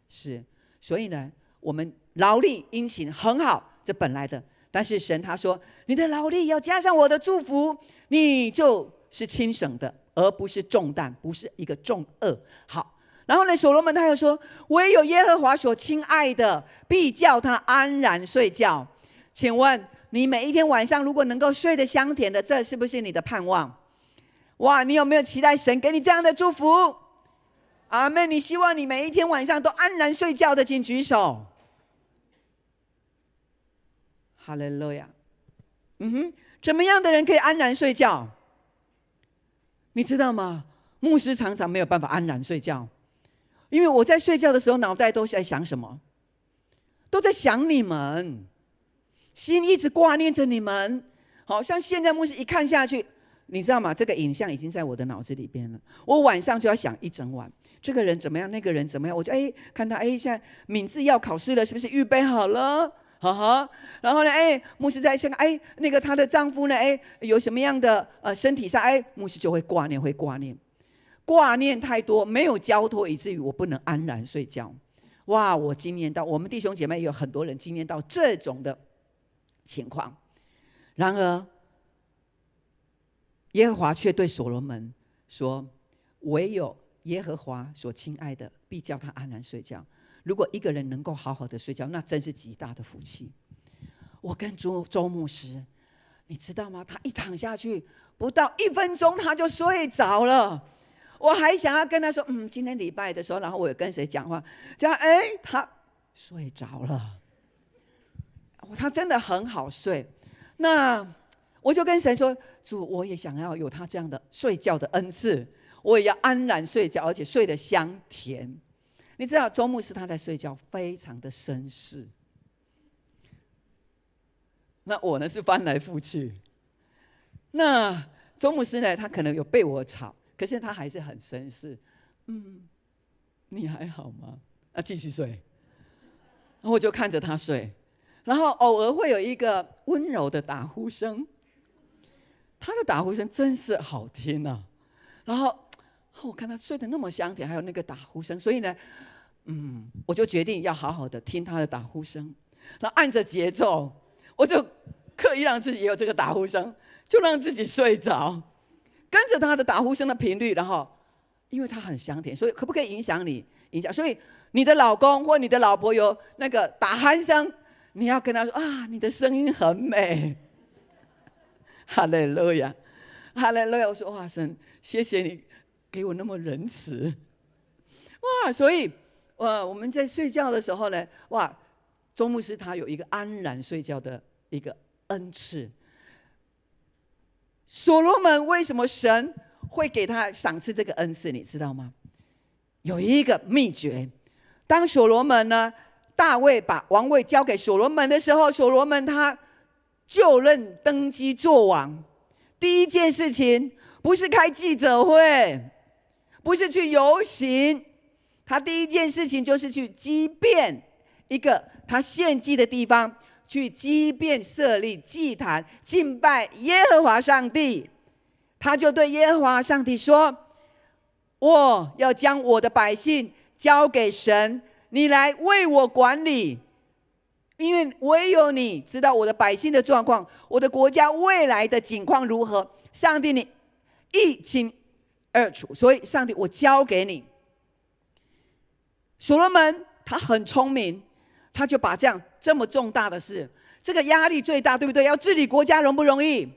是，所以呢，我们劳力殷勤很好，这本来的。但是神他说，你的劳力要加上我的祝福，你就是轻省的，而不是重担，不是一个重恶。好，然后呢，所罗门他又说，唯有耶和华所亲爱的，必叫他安然睡觉。请问你每一天晚上如果能够睡得香甜的，这是不是你的盼望？哇，你有没有期待神给你这样的祝福？阿们！你希望你每一天晚上都安然睡觉的，请举手。哈利路亚。怎么样的人可以安然睡觉？你知道吗？牧师常常没有办法安然睡觉，因为我在睡觉的时候，脑袋都在想什么？都在想你们，心一直挂念着你们。好像现在牧师一看下去，你知道吗？这个影像已经在我的脑子里边了。我晚上就要想一整晚，这个人怎么样，那个人怎么样，我就看他现在敏智要考试了，是不是预备好了？然后呢，牧师在想，那个她的丈夫呢，有什么样的身体上，牧师就会挂念太多，没有交托，以至于我不能安然睡觉。哇，我经验到，我们弟兄姐妹也有很多人经验到这种的情况。然而，耶和华却对所罗门说：“唯有耶和华所亲爱的，必叫他安然睡觉。”如果一个人能够好好的睡觉，那真是极大的福气。我跟周牧师，你知道吗？他一躺下去，不到1分钟他就睡着了。我还想要跟他说，今天礼拜的时候，然后我有跟谁讲话，这样，他睡着了。他真的很好睡。那我就跟神说，主，我也想要有他这样的睡觉的恩赐，我也要安然睡觉，而且睡得香甜。你知道周牧师他在睡觉非常的绅士，那我呢是翻来覆去。那周牧师呢，他可能有被我吵，可是他还是很绅士。你还好吗？继续睡。然后我就看着他睡，然后偶尔会有一个温柔的打呼声，他的打呼声真是好听啊。然后我看他睡得那么香甜，还有那个打呼声，所以呢，我就决定要好好的听他的打呼声，然后按着节奏，我就刻意让自己也有这个打呼声，就让自己睡着，跟着他的打呼声的频率，然后因为他很香甜，所以可不可以影响你？影响。所以你的老公或你的老婆有那个打鼾声，你要跟他说啊，你的声音很美。哈利路亚，哈利路亚！我说哇，神，谢谢你给我那么仁慈。哇，所以我们在睡觉的时候呢，哇，周牧师他有一个安然睡觉的一个恩赐。所罗门为什么神会给他赏赐这个恩赐？你知道吗？有一个秘诀。当所罗门呢，大卫把王位交给所罗门的时候，所罗门他就任登基做王，第一件事情不是开记者会，不是去游行，他第一件事情就是去畸变一个他献祭的地方，去畸变设立祭坛，敬拜耶和华上帝。他就对耶和华上帝说：我要将我的百姓交给神，你来为我管理，因为唯有你知道我的百姓的状况，我的国家未来的景况如何。上帝，你一清二楚，所以上帝，我交给你。所罗门他很聪明，他就把这么重大的事，这个压力最大，对不对？要治理国家容不容易？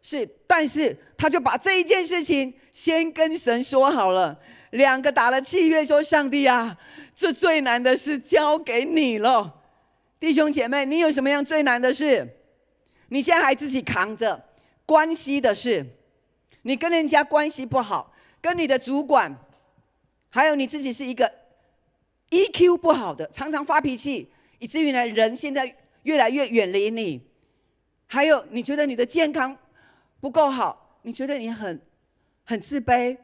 是，但是他就把这一件事情先跟神说好了，两个打了契约，说上帝啊，这最难的事交给你了。弟兄姐妹，你有什么样最难的事？你现在还自己扛着关系的事，你跟人家关系不好，跟你的主管，还有你自己是一个 EQ 不好的，常常发脾气，以至于呢人现在越来越远离你。还有你觉得你的健康不够好，你觉得你很自卑，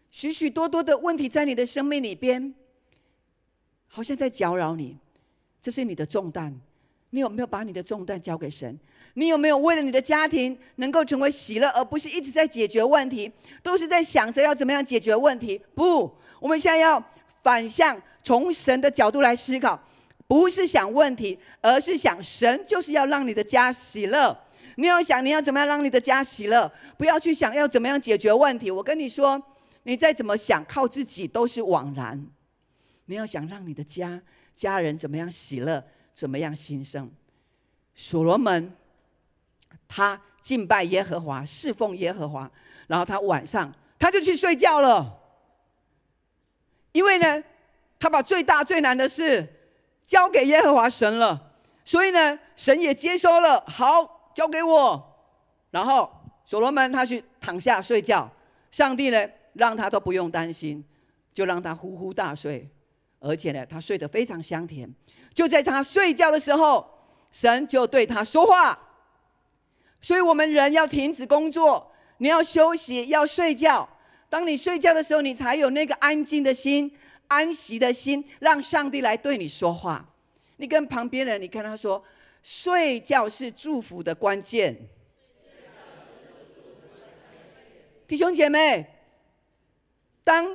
许许多多的问题在你的生命里边，好像在搅扰你。这是你的重担，你有没有把你的重担交给神？你有没有为了你的家庭能够成为喜乐，而不是一直在解决问题，都是在想着要怎么样解决问题？不，我们现在要反向，从神的角度来思考，不是想问题，而是想神就是要让你的家喜乐。你要想你要怎么样让你的家喜乐，不要去想要怎么样解决问题。我跟你说，你再怎么想靠自己都是枉然。你要想让你的家人怎么样喜乐，怎么样兴盛。所罗门他敬拜耶和华，侍奉耶和华，然后他晚上他就去睡觉了。因为呢，他把最大最难的事交给耶和华神了，所以呢，神也接收了。好，交给我。然后所罗门他去躺下睡觉，上帝呢让他都不用担心，就让他呼呼大睡，而且呢，他睡得非常香甜。就在他睡觉的时候，神就对他说话。所以我们人要停止工作，你要休息，要睡觉。当你睡觉的时候，你才有那个安静的心、安息的心，让上帝来对你说话。你跟旁边人，你跟他说，睡觉是祝福的关键。弟兄姐妹，当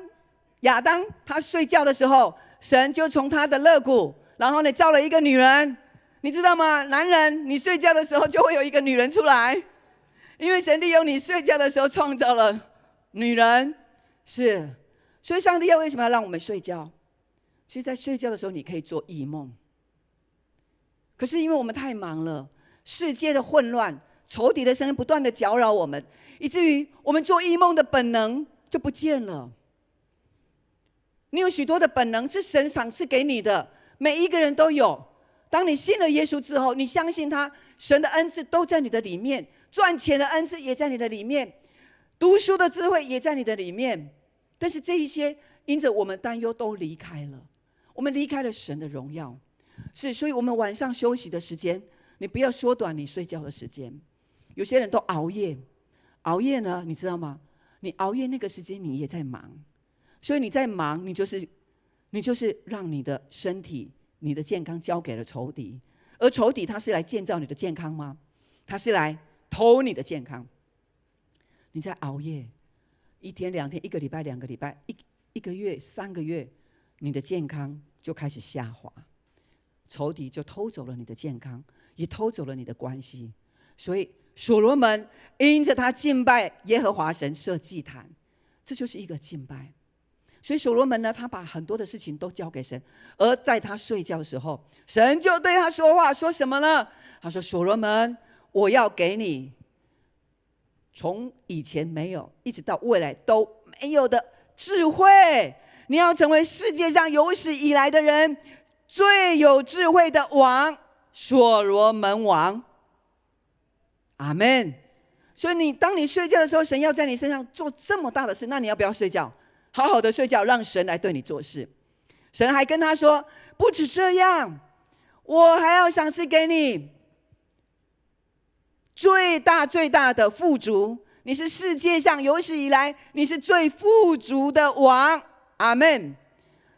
亚当他睡觉的时候，神就从他的肋骨，然后呢造了一个女人。你知道吗？男人，你睡觉的时候就会有一个女人出来，因为神利用你睡觉的时候创造了女人。是，所以上帝为什么要让我们睡觉？其实在睡觉的时候你可以做异梦。可是因为我们太忙了，世界的混乱，仇敌的声音不断的搅扰我们，以至于我们做异梦的本能就不见了。你有许多的本能是神赏赐给你的，每一个人都有。当你信了耶稣之后，你相信他，神的恩赐都在你的里面，赚钱的恩赐也在你的里面，读书的智慧也在你的里面。但是这一些因着我们担忧都离开了，我们离开了神的荣耀。是，所以我们晚上休息的时间，你不要缩短你睡觉的时间。有些人都熬夜，熬夜呢，你知道吗？你熬夜那个时间你也在忙，所以你在忙，你就是让你的身体、你的健康交给了仇敌。而仇敌他是来建造你的健康吗？他是来偷你的健康。你在熬夜，1天2天，1个礼拜2个礼拜，1个月3个月，你的健康就开始下滑，仇敌就偷走了你的健康，也偷走了你的关系。所以所罗门因着他敬拜耶和华神设祭坛，这就是一个敬拜。所以所罗门呢，他把很多的事情都交给神，而在他睡觉的时候，神就对他说话，说什么呢？他说：所罗门，我要给你从以前没有一直到未来都没有的智慧，你要成为世界上有史以来的人最有智慧的王，所罗门王。阿们。所以当你睡觉的时候，神要在你身上做这么大的事，那你要不要睡觉？好好的睡觉，让神来对你做事。神还跟他说，不止这样，我还要赏赐给你最大最大的富足，你是世界上有史以来你是最富足的王。阿们。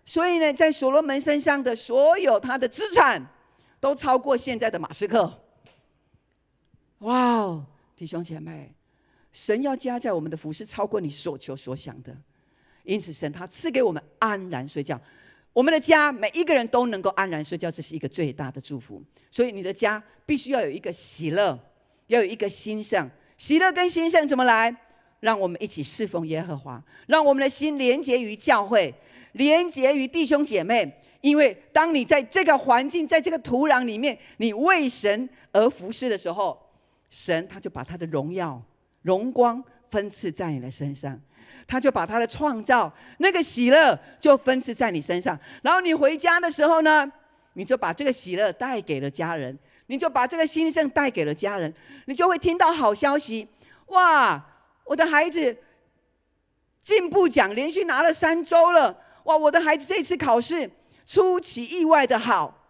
所以呢，在所罗门身上的所有他的资产都超过现在的马斯克。哇哦，弟兄姐妹，神要加在我们的福是超过你所求所想的。因此神他赐给我们安然睡觉，我们的家每一个人都能够安然睡觉，这是一个最大的祝福。所以你的家必须要有一个喜乐，要有一个兴盛。喜乐跟兴盛怎么来？让我们一起侍奉耶和华，让我们的心连结于教会，连结于弟兄姐妹。因为当你在这个环境，在这个土壤里面，你为神而服侍的时候，神他就把他的荣耀荣光分赐在你的身上，他就把他的创造那个喜乐就分赐在你身上。然后你回家的时候呢，你就把这个喜乐带给了家人，你就把这个兴盛带给了家人，你就会听到好消息。哇，我的孩子进步奖连续拿了3周了，哇，我的孩子这次考试出其意外的好。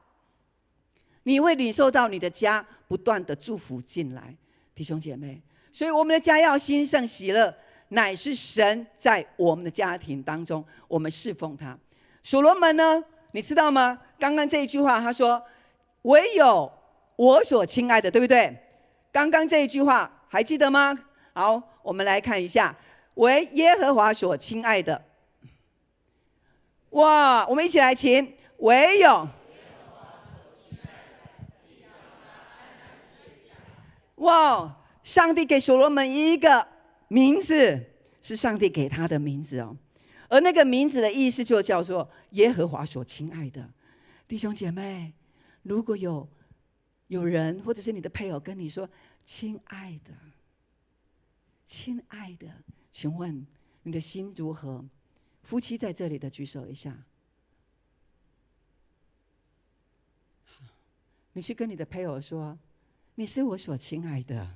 你会领受到你的家不断的祝福进来，弟兄姐妹。所以我们的家要兴盛喜乐，乃是神在我们的家庭当中，我们侍奉他。所罗门呢，你知道吗？刚刚这一句话他说唯有我所亲爱的，对不对？刚刚这一句话还记得吗？好，我们来看一下，为耶和华所亲爱的。哇，我们一起来请，唯有。哇，上帝给所罗门一个名字，是上帝给他的名字哦。而那个名字的意思就叫做耶和华所亲爱的。弟兄姐妹，如果有人或者是你的配偶跟你说亲爱的，亲爱的，请问你的心如何？夫妻在这里的举手一下。你去跟你的配偶说你是我所亲爱的。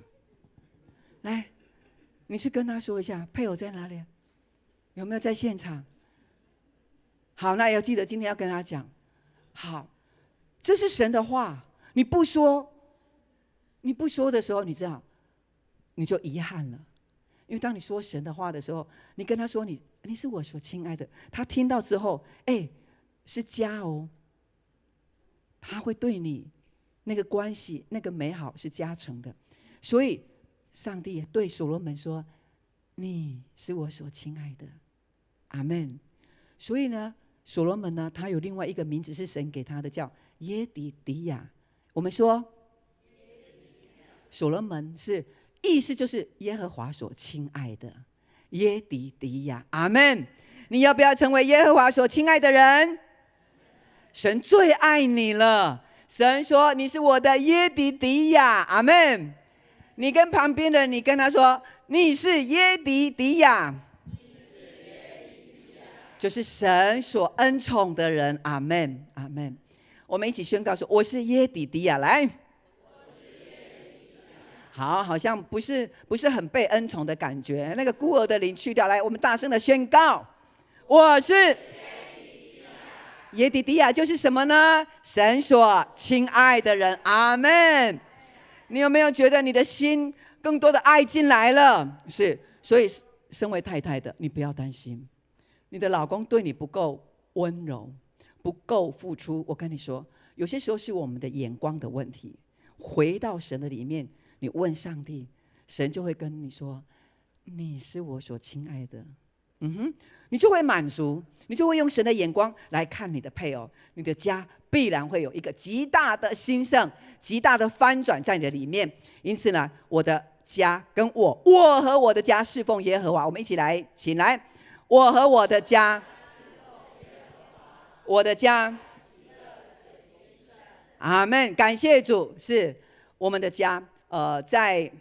来，你去跟他说一下，配偶在哪里？有没有在现场？好，那要记得今天要跟他讲。好，这是神的话，你不说的时候，你知道你就遗憾了。因为当你说神的话的时候，你跟他说你是我所亲爱的，他听到之后，是家哦，他会对你那个关系那个美好是加成的。所以上帝也对所罗门说你是我所亲爱的，阿们。所以呢，所罗门呢，他有另外一个名字是神给他的，叫耶底迪亚。我们说所罗门是意思就是耶和华所亲爱的，耶底迪亚，阿们。你要不要成为耶和华所亲爱的人？神最爱你了，神说你是我的耶底迪亚，阿们。你跟旁边的人，你跟他说你是耶底迪亚，就是神所恩宠的人，阿们，阿们。我们一起宣告说我是耶底迪亚。来，好像不是很被恩宠的感觉，那个孤儿的灵去掉。来，我们大声的宣告，我是耶底迪亚，就是什么呢？神所亲爱的人，阿们。你有没有觉得你的心更多的爱进来了？是，所以身为太太的，你不要担心，你的老公对你不够温柔，不够付出。我跟你说，有些时候是我们的眼光的问题。回到神的里面，你问上帝，神就会跟你说你是我所亲爱的。你就会满足，你就会用神的眼光来看你的配偶，你的家必然会有一个极大的兴盛，极大的翻转在你的里面。因此呢，我的家跟我和我的家侍奉耶和华。我们一起来，请来，我和我的家，我的家，阿们。感谢主，是我们的家。在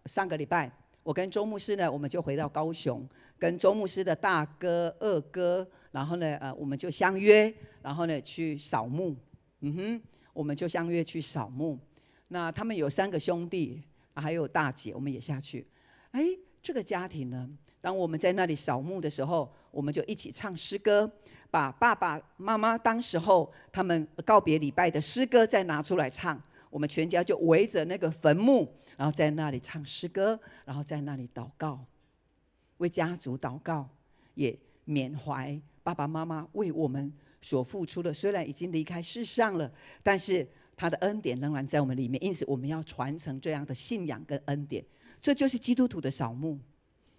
上个礼拜，我跟周牧师呢，我们就回到高雄，跟周牧师的大哥、二哥，然后呢，我们就相约，然后呢去扫墓。我们就相约去扫墓。那他们有3个兄弟，还有大姐，我们也下去。这个家庭呢，当我们在那里扫墓的时候，我们就一起唱诗歌，把爸爸妈妈当时候他们告别礼拜的诗歌再拿出来唱。我们全家就围着那个坟墓，然后在那里唱诗歌，然后在那里祷告，为家族祷告，也缅怀爸爸妈妈为我们所付出的。虽然已经离开世上了，但是他的恩典仍然在我们里面。因此我们要传承这样的信仰跟恩典，这就是基督徒的扫墓。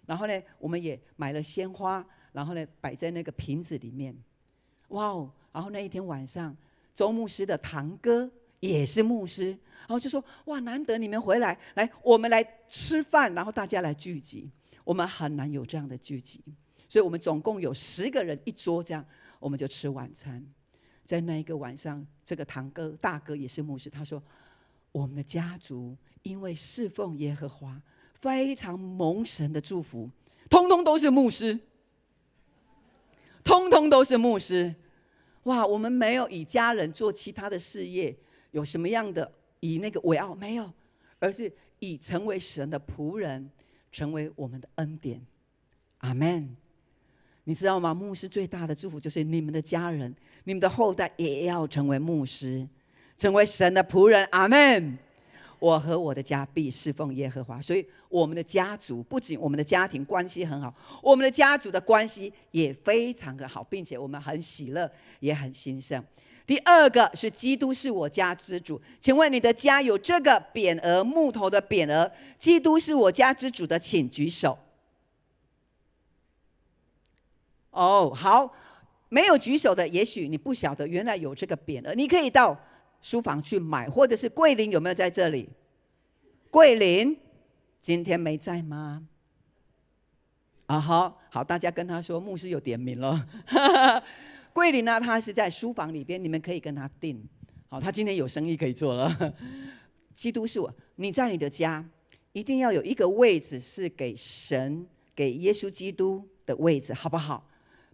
然后呢，我们也买了鲜花，然后呢摆在那个瓶子里面。哇哦！然后那一天晚上，周牧师的堂哥也是牧师，然后就说：哇，难得你们回来，来我们来吃饭，然后大家来聚集。我们很难有这样的聚集，所以我们总共有10个人一桌，这样我们就吃晚餐。在那一个晚上，这个堂哥大哥也是牧师，他说：我们的家族因为侍奉耶和华，非常蒙神的祝福，通通都是牧师，通通都是牧师。哇，我们没有以家人做其他的事业，有什么样的以那个为傲，没有，而是以成为神的仆人，成为我们的恩典。阿们。你知道吗？牧师最大的祝福就是你们的家人，你们的后代也要成为牧师，成为神的仆人。阿们。我和我的家必侍奉耶和华。所以我们的家族不仅我们的家庭关系很好，我们的家族的关系也非常的好，并且我们很喜乐，也很兴盛。第二个是基督是我家之主。请问你的家有这个匾额，木头的匾额，基督是我家之主的，请举手。哦，好，没有举手的，也许你不晓得原来有这个匾额，你可以到书房去买，或者是桂林有没有在这里？桂林今天没在吗？啊，好，大家跟他说牧师有点名了。桂林呢，他是在书房里边，你们可以跟他订。好，他今天有生意可以做了。基督是我，你在你的家一定要有一个位置是给神、给耶稣基督的位置，好不好？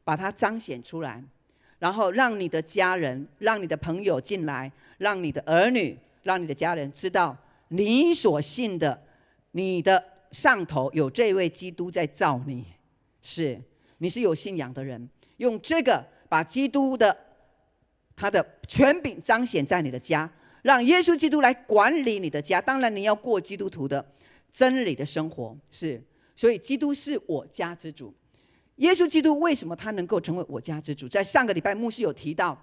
把它彰显出来，然后让你的家人、让你的朋友进来，让你的儿女、让你的家人知道你所信的，你的上头有这位基督在造你，你是有信仰的人，用这个把基督的他的权柄彰显在你的家，让耶稣基督来管理你的家。当然你要过基督徒的真理的生活，所以基督是我家之主。耶稣基督为什么他能够成为我家之主？在上个礼拜牧师有提到，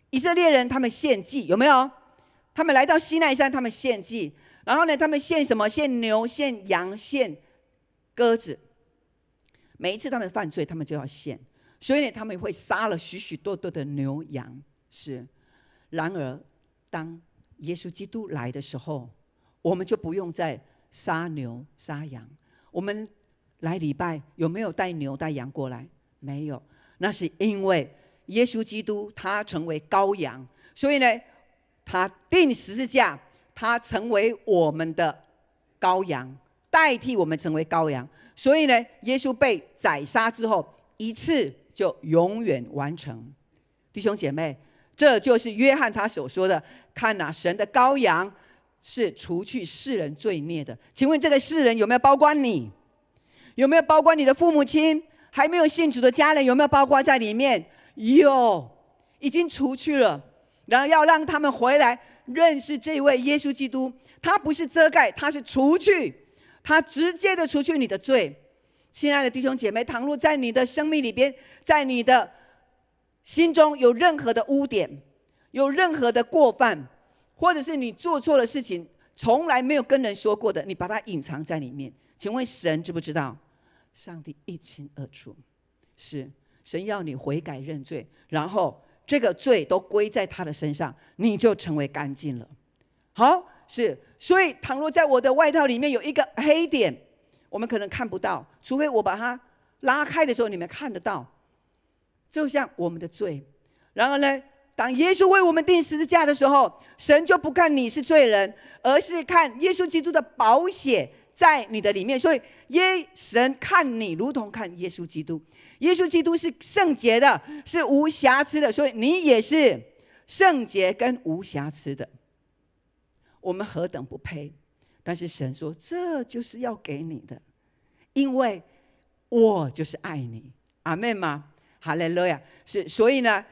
以色列人他们献祭，有没有？他们来到西奈山，他们献祭，然后呢，他们献什么？献牛、献羊、献鸽子。每一次他们犯罪，他们就要献，所以呢，他们会杀了许许多多的牛羊。然而当耶稣基督来的时候，我们就不用再杀牛杀羊。我们来礼拜有没有带牛带羊过来？没有，那是因为耶稣基督他成为羔羊，所以呢，他钉十字架，他成为我们的羔羊，代替我们成为羔羊。所以呢，耶稣被宰杀之后，一次就永远完成。弟兄姐妹，这就是约翰他所说的：看哪，神的羔羊是除去世人罪孽的。请问这个世人有没有包括你？有没有包括你的父母亲？还没有信主的家人有没有包括在里面？有，已经除去了。然后要让他们回来认识这位耶稣基督，他不是遮盖，他是除去，他直接的除去你的罪。亲爱的弟兄姐妹，倘若在你的生命里边，在你的心中有任何的污点，有任何的过犯，或者是你做错了事情，从来没有跟人说过的，你把它隐藏在里面，请问神知不知道？上帝一清二楚，神要你悔改认罪，然后这个罪都归在他的身上，你就成为干净了。好，所以倘若在我的外套里面有一个黑点，我们可能看不到，除非我把它拉开的时候，你们看得到。就像我们的罪，然而呢，当耶稣为我们钉十字架的时候，神就不看你是罪人，而是看耶稣基督的宝血在你的里面。所以神看你如同看耶稣基督，耶稣基督是圣洁的，是无瑕疵的，所以你也是圣洁跟无瑕疵的。我们何等不配，但是神说这就是要给你的，因为我就是爱你。阿们吗？哈利路亚。所以呢，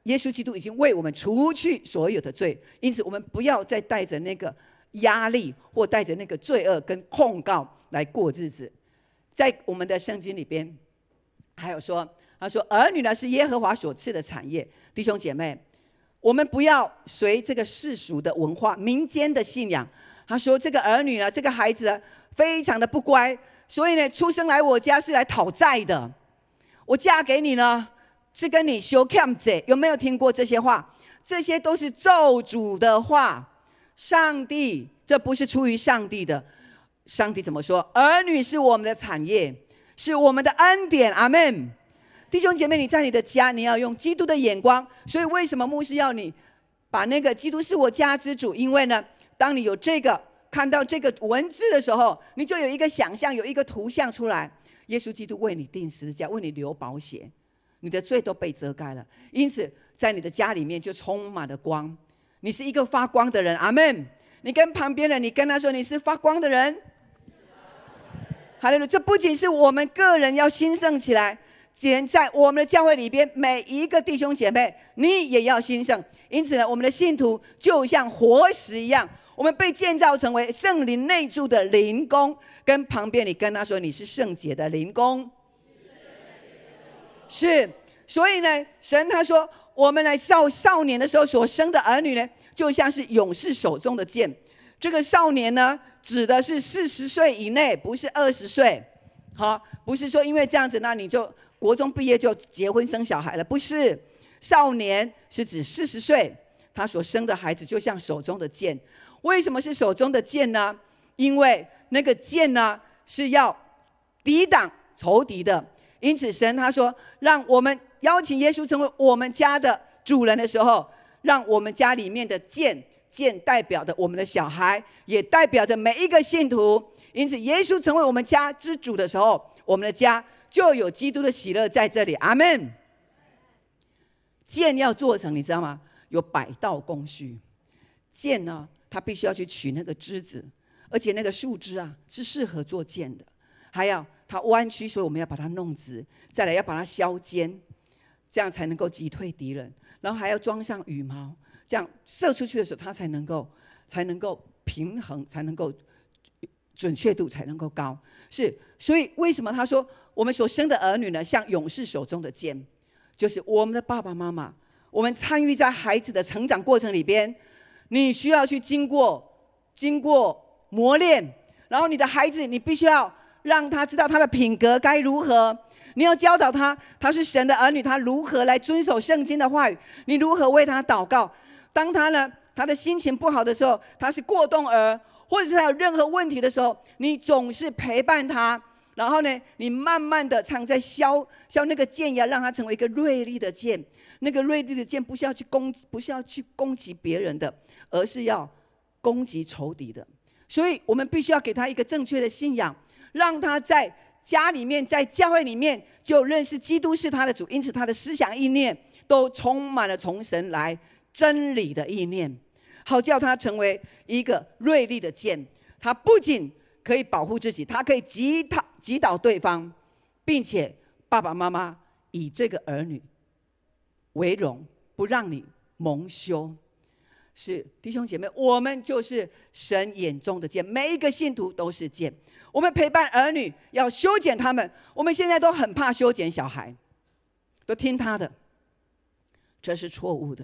耶稣基督已经为我们除去所有的罪，因此我们不要再带着那个压力或带着那个罪恶跟控告来过日子。在我们的圣经里边还有说，他说儿女呢是耶和华所赐的产业。弟兄姐妹，我们不要随这个世俗的文化、民间的信仰。他说这个儿女呢，这个孩子呢非常的不乖，所以呢出生来我家是来讨债的，我嫁给你呢是跟你修欠债。有没有听过这些话？这些都是咒诅的话。上帝，这不是出于上帝的。上帝怎么说？儿女是我们的产业，是我们的恩典。阿们。弟兄姐妹，你在你的家，你要用基督的眼光。所以为什么牧师要你把那个基督是我家之主？因为呢，当你有这个看到这个文字的时候，你就有一个想象，有一个图像出来。耶稣基督为你钉十字架，为你流宝血，你的罪都被遮盖了。因此在你的家里面就充满了光，你是一个发光的人。阿们。你跟旁边人，你跟他说你是发光的人。哈利路亚。这不仅是我们个人要兴盛起来，连在我们的教会里边每一个弟兄姐妹，你也要兴盛。因此呢，我们的信徒就像活石一样，我们被建造成为圣灵内住的灵宫。跟旁边你跟他说，你是圣洁的灵宫。是，所以呢，神他说，我们来少年的时候所生的儿女呢，就像是勇士手中的剑。这个少年呢，指的是40岁以内，不是20岁。好，不是说因为这样子，那你就国中毕业就结婚生小孩了，不是。少年是指40岁，他所生的孩子就像手中的剑。为什么是手中的剑呢？因为那个剑呢是要抵挡仇敌的。因此神他说，让我们邀请耶稣成为我们家的主人的时候，让我们家里面的剑代表的我们的小孩，也代表着每一个信徒。因此耶稣成为我们家之主的时候，我们的家就有基督的喜乐在这里。阿们。剑要做成，你知道吗？有100道工序。剑呢，它必须要去取那个枝子，而且那个树枝啊是适合做剑的，还要它弯曲，所以我们要把它弄直，再来要把它削尖，这样才能够击退敌人。然后还要装上羽毛，这样射出去的时候，它才能够平衡，才能够准确度才能够高。是，所以为什么他说我们所生的儿女呢，像勇士手中的剑？就是我们的爸爸妈妈，我们参与在孩子的成长过程里边，你需要去经过磨练，然后你的孩子，你必须要让他知道他的品格该如何，你要教导他，他是神的儿女，他如何来遵守圣经的话语，你如何为他祷告。当他的心情不好的时候，他是过动儿，或者是他有任何问题的时候，你总是陪伴他。然后呢，你慢慢的常在削那个剑呀，让它成为一个锐利的剑。那个锐利的剑不是要去攻击别人的，而是要攻击仇敌的。所以我们必须要给他一个正确的信仰，让他在家里面，在教会里面就认识基督是他的主，因此他的思想意念都充满了从神来真理的意念，好叫他成为一个锐利的剑。他不仅可以保护自己，他可以击倒对方，并且爸爸妈妈以这个儿女为荣，不让你蒙羞。是弟兄姐妹，我们就是神眼中的剑，每一个信徒都是剑。我们陪伴儿女，要修剪他们。我们现在都很怕修剪小孩，都听他的，这是错误的。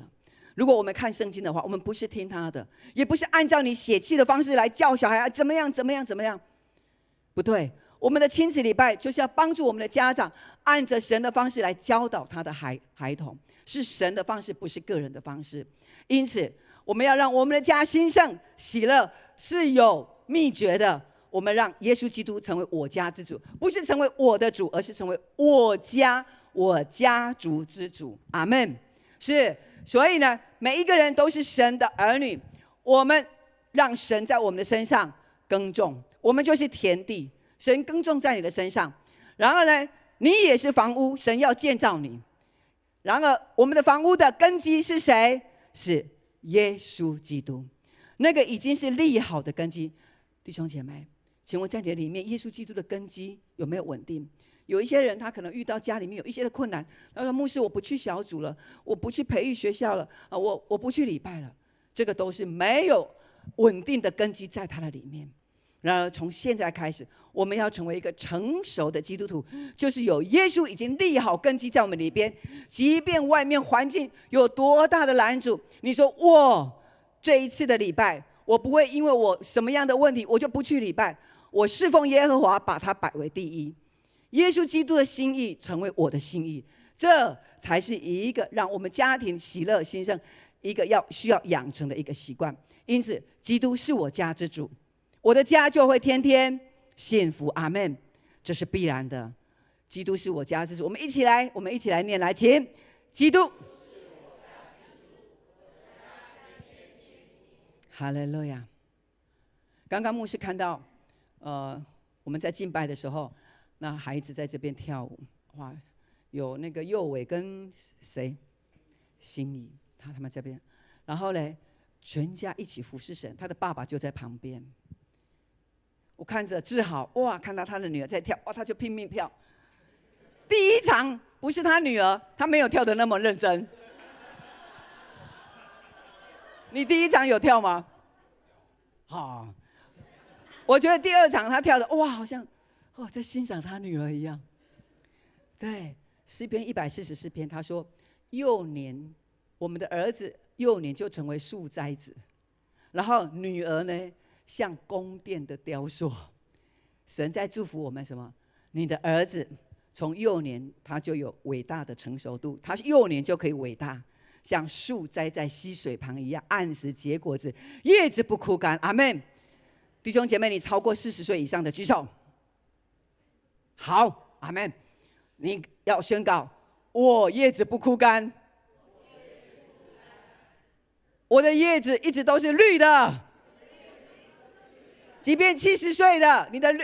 如果我们看圣经的话，我们不是听他的，也不是按照你血气的方式来教小孩怎么样，不对。我们的亲子礼拜就是要帮助我们的家长按着神的方式来教导他的孩童，是神的方式，不是个人的方式。因此我们要让我们的家兴盛喜乐，是有秘诀的。我们让耶稣基督成为我家之主，不是成为我的主，而是成为我家族之主。阿们。是，所以呢，每一个人都是神的儿女，我们让神在我们的身上耕种，我们就是田地，神耕种在你的身上。然而呢，你也是房屋，神要建造你。然而我们的房屋的根基是谁？是耶稣基督，那个已经是立好的根基。弟兄姐妹，请问在你的里面，耶稣基督的根基有没有稳定？有一些人他可能遇到家里面有一些的困难，他说：牧师，我不去小组了，我不去培育学校了，我不去礼拜了。这个都是没有稳定的根基在他的里面。然而从现在开始，我们要成为一个成熟的基督徒，就是有耶稣已经立好根基在我们里边，即便外面环境有多大的拦阻，你说这一次的礼拜我不会因为我什么样的问题我就不去礼拜，我侍奉耶和华，把它摆为第一。耶稣基督的心意成为我的心意，这才是一个让我们家庭喜乐兴盛一个需要养成的一个习惯。因此基督是我家之主，我的家就会天天幸福。阿们。这是必然的。基督是我家之主，我们一起来念，来，请。基督，哈利路亚。刚刚牧师看到我们在敬拜的时候，那孩子在这边跳舞，哇，有那个佑伟跟谁，心怡，他们这边，然后呢，全家一起服侍神，他的爸爸就在旁边。我看着志豪，哇，看到他的女儿在跳，哇，他就拼命跳。第一场不是他女儿，他没有跳得那么认真。你第一场有跳吗？好，我觉得第二场他跳的哇，好像在欣赏他女儿一样。对，诗篇144篇他说，幼年我们的儿子幼年就成为树栽子，然后女儿呢像宫殿的雕塑。神在祝福我们什么？你的儿子从幼年他就有伟大的成熟度，他幼年就可以伟大，像树栽在溪水旁一样，按时结果子，叶子不枯干。阿们。弟兄姐妹，你超过40岁以上的举手。好，阿们。你要宣告，我叶子不枯干，我的叶子一直都是绿的，即便70岁的，你的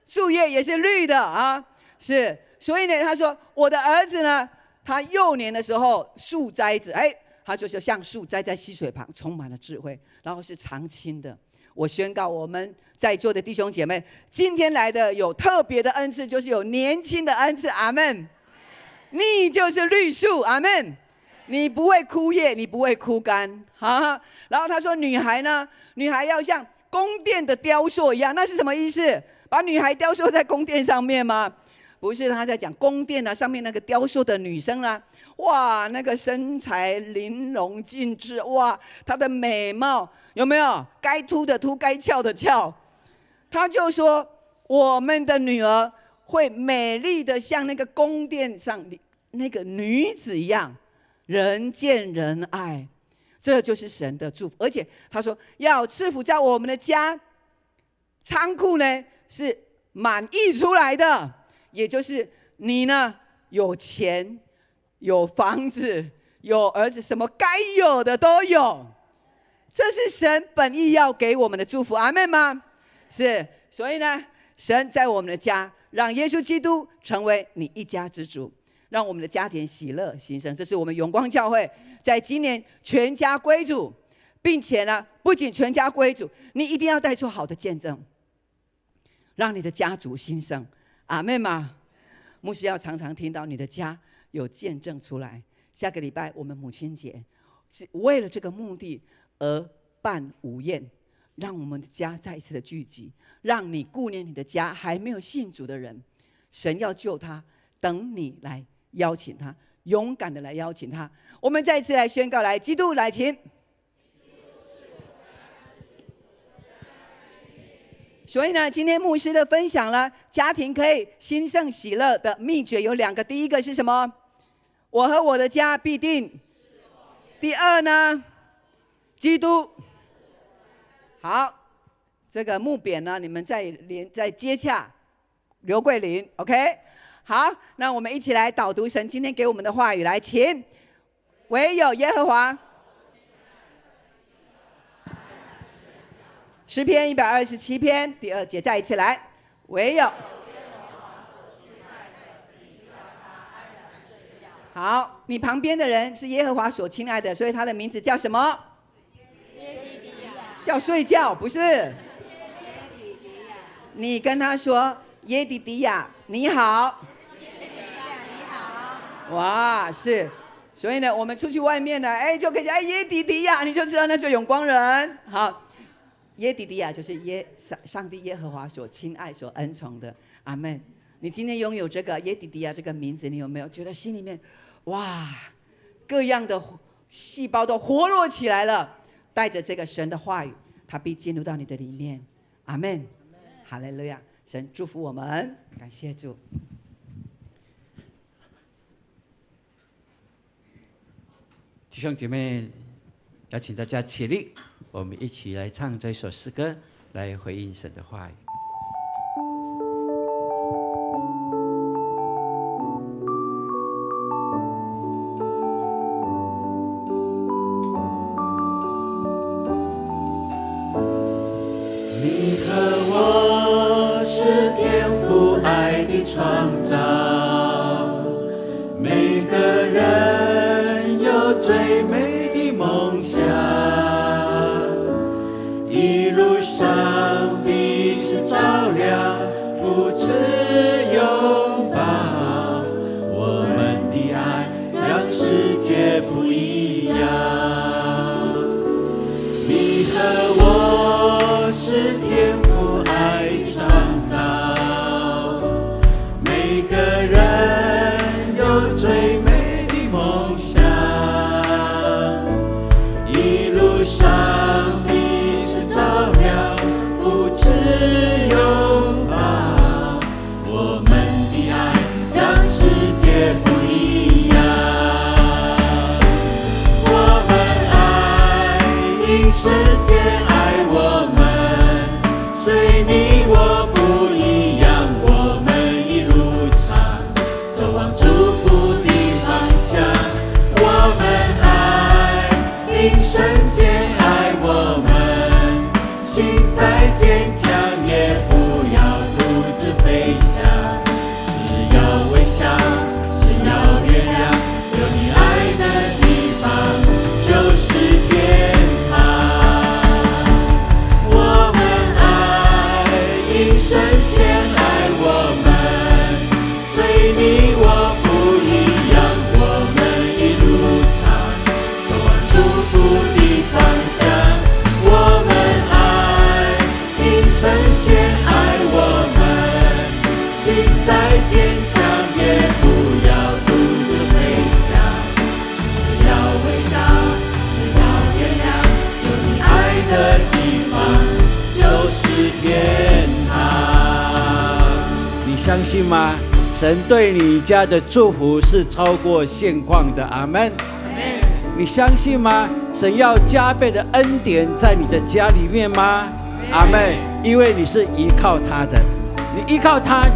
树叶也是绿的啊。是，所以呢，他说我的儿子呢，他幼年的时候树栽子，他就是像树栽在溪水旁，充满了智慧，然后是常青的。我宣告我们在座的弟兄姐妹，今天来的有特别的恩赐，就是有年轻的恩赐。阿们。你就是绿树。阿们。你不会枯叶，你不会枯干。然后他说女孩呢，女孩要像宫殿的雕塑一样，那是什么意思？把女孩雕塑在宫殿上面吗？不是，他在讲宫殿啊，上面那个雕塑的女生啦，哇，那个身材玲珑尽致，哇，她的美貌有没有？该凸的凸，该翘的翘。他就说，我们的女儿会美丽的像那个宫殿上那个女子一样，人见人爱。这就是神的祝福。而且他说要赐福在我们的家，仓库呢是满溢出来的，也就是你呢有钱有房子有儿子，什么该有的都有。这是神本意要给我们的祝福。阿们吗？是。所以呢，神在我们的家，让耶稣基督成为你一家之主，让我们的家庭喜乐兴盛。这是我们永光教会在今年全家归主，并且呢，不仅全家归主，你一定要带出好的见证，让你的家族兴盛。阿们吗？牧师要常常听到你的家有见证出来。下个礼拜我们母亲节，为了这个目的而办午宴，让我们的家再一次的聚集，让你顾念你的家还没有信主的人，神要救他，等你来邀请他，勇敢的来邀请他。我们再一次来宣告，来，基督来，请。所以呢，今天牧师的分享了家庭可以兴盛喜乐的秘诀有2个，第一个是什么？我和我的家必定。第二呢，基督。好，这个木匾呢，你们再接洽刘桂林 ，OK？ 好，那我们一起来导读神今天给我们的话语，来，请。唯有耶和华。诗篇127篇第2节，再一次来，唯有。好，你旁边的人是耶和华所亲爱的，所以他的名字叫什么？叫睡觉，不是。你跟他说，耶底底亚，你好。耶底底亚，你好。哇，是。所以呢，我们出去外面呢，就可以讲，耶底底亚，你就知道那是永光人。好。耶底底亚就是上帝耶和华所亲爱所恩宠的。阿们。你今天拥有这个耶底底亚这个名字，你有没有觉得心里面哇，各样的细胞都活络起来了？带着这个神的话语，他必进入到你的里面。阿们。哈利路亚。神祝福我们，感谢主。弟兄姐妹，邀请大家起立，我们一起来唱这首诗歌，来回应神的话语。你和我是天父爱的创造，每个人有最美的梦想，一路上彼此照亮，扶持拥抱，我们的爱让世界不一样。你和我坚强，也不要独自飞翔。只要微笑，只要原谅，有你爱的地方就是天堂。你相信吗？神对你家的祝福是超过现况的，阿们。你相信吗？神要加倍的恩典在你的家里面吗？阿们。因为你是依靠他的，你依靠他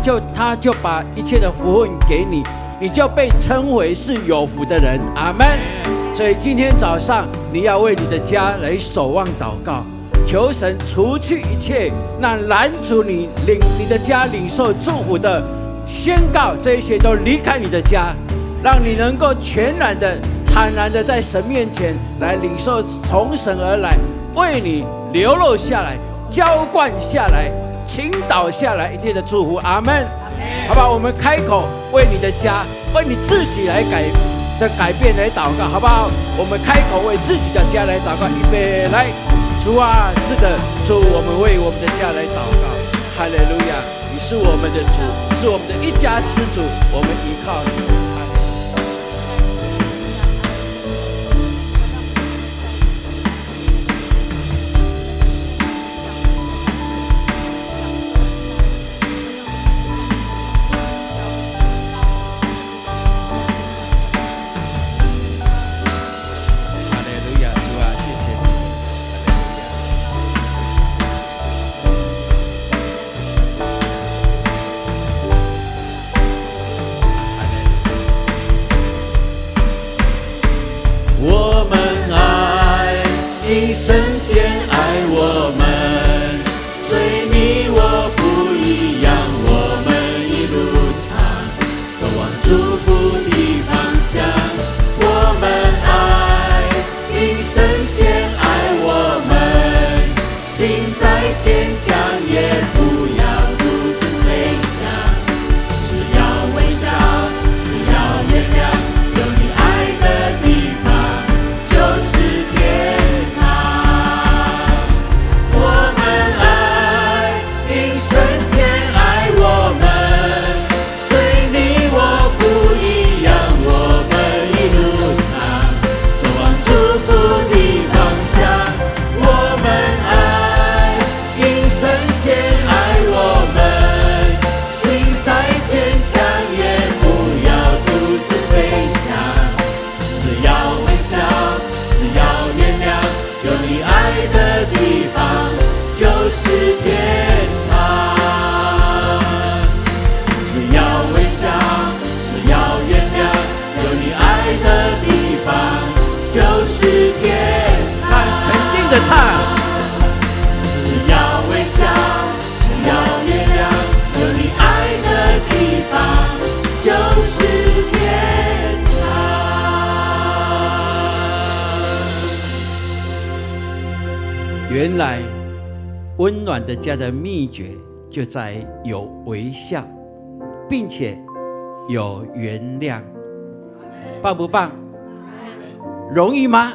就把一切的福分给你，你就被称为是有福的人，阿们。所以今天早上你要为你的家来守望祷告，求神除去一切那拦阻你的家领受祝福的宣告，这一些都离开你的家，让你能够全然的坦然的在神面前来领受从神而来为你流露下来浇灌下来倾倒下来一切的祝福，阿们。好吧，我们开口为你的家为你自己来改变来祷告，好不好？我们开口为自己的家来祷告，预备来。主啊，是的，主，我们为我们的家来祷告，哈利路亚，你是我们的主，是我们的一家之主，我们依靠你。原来温暖的家的秘诀就在有微笑，并且有原谅，棒不棒？容易吗？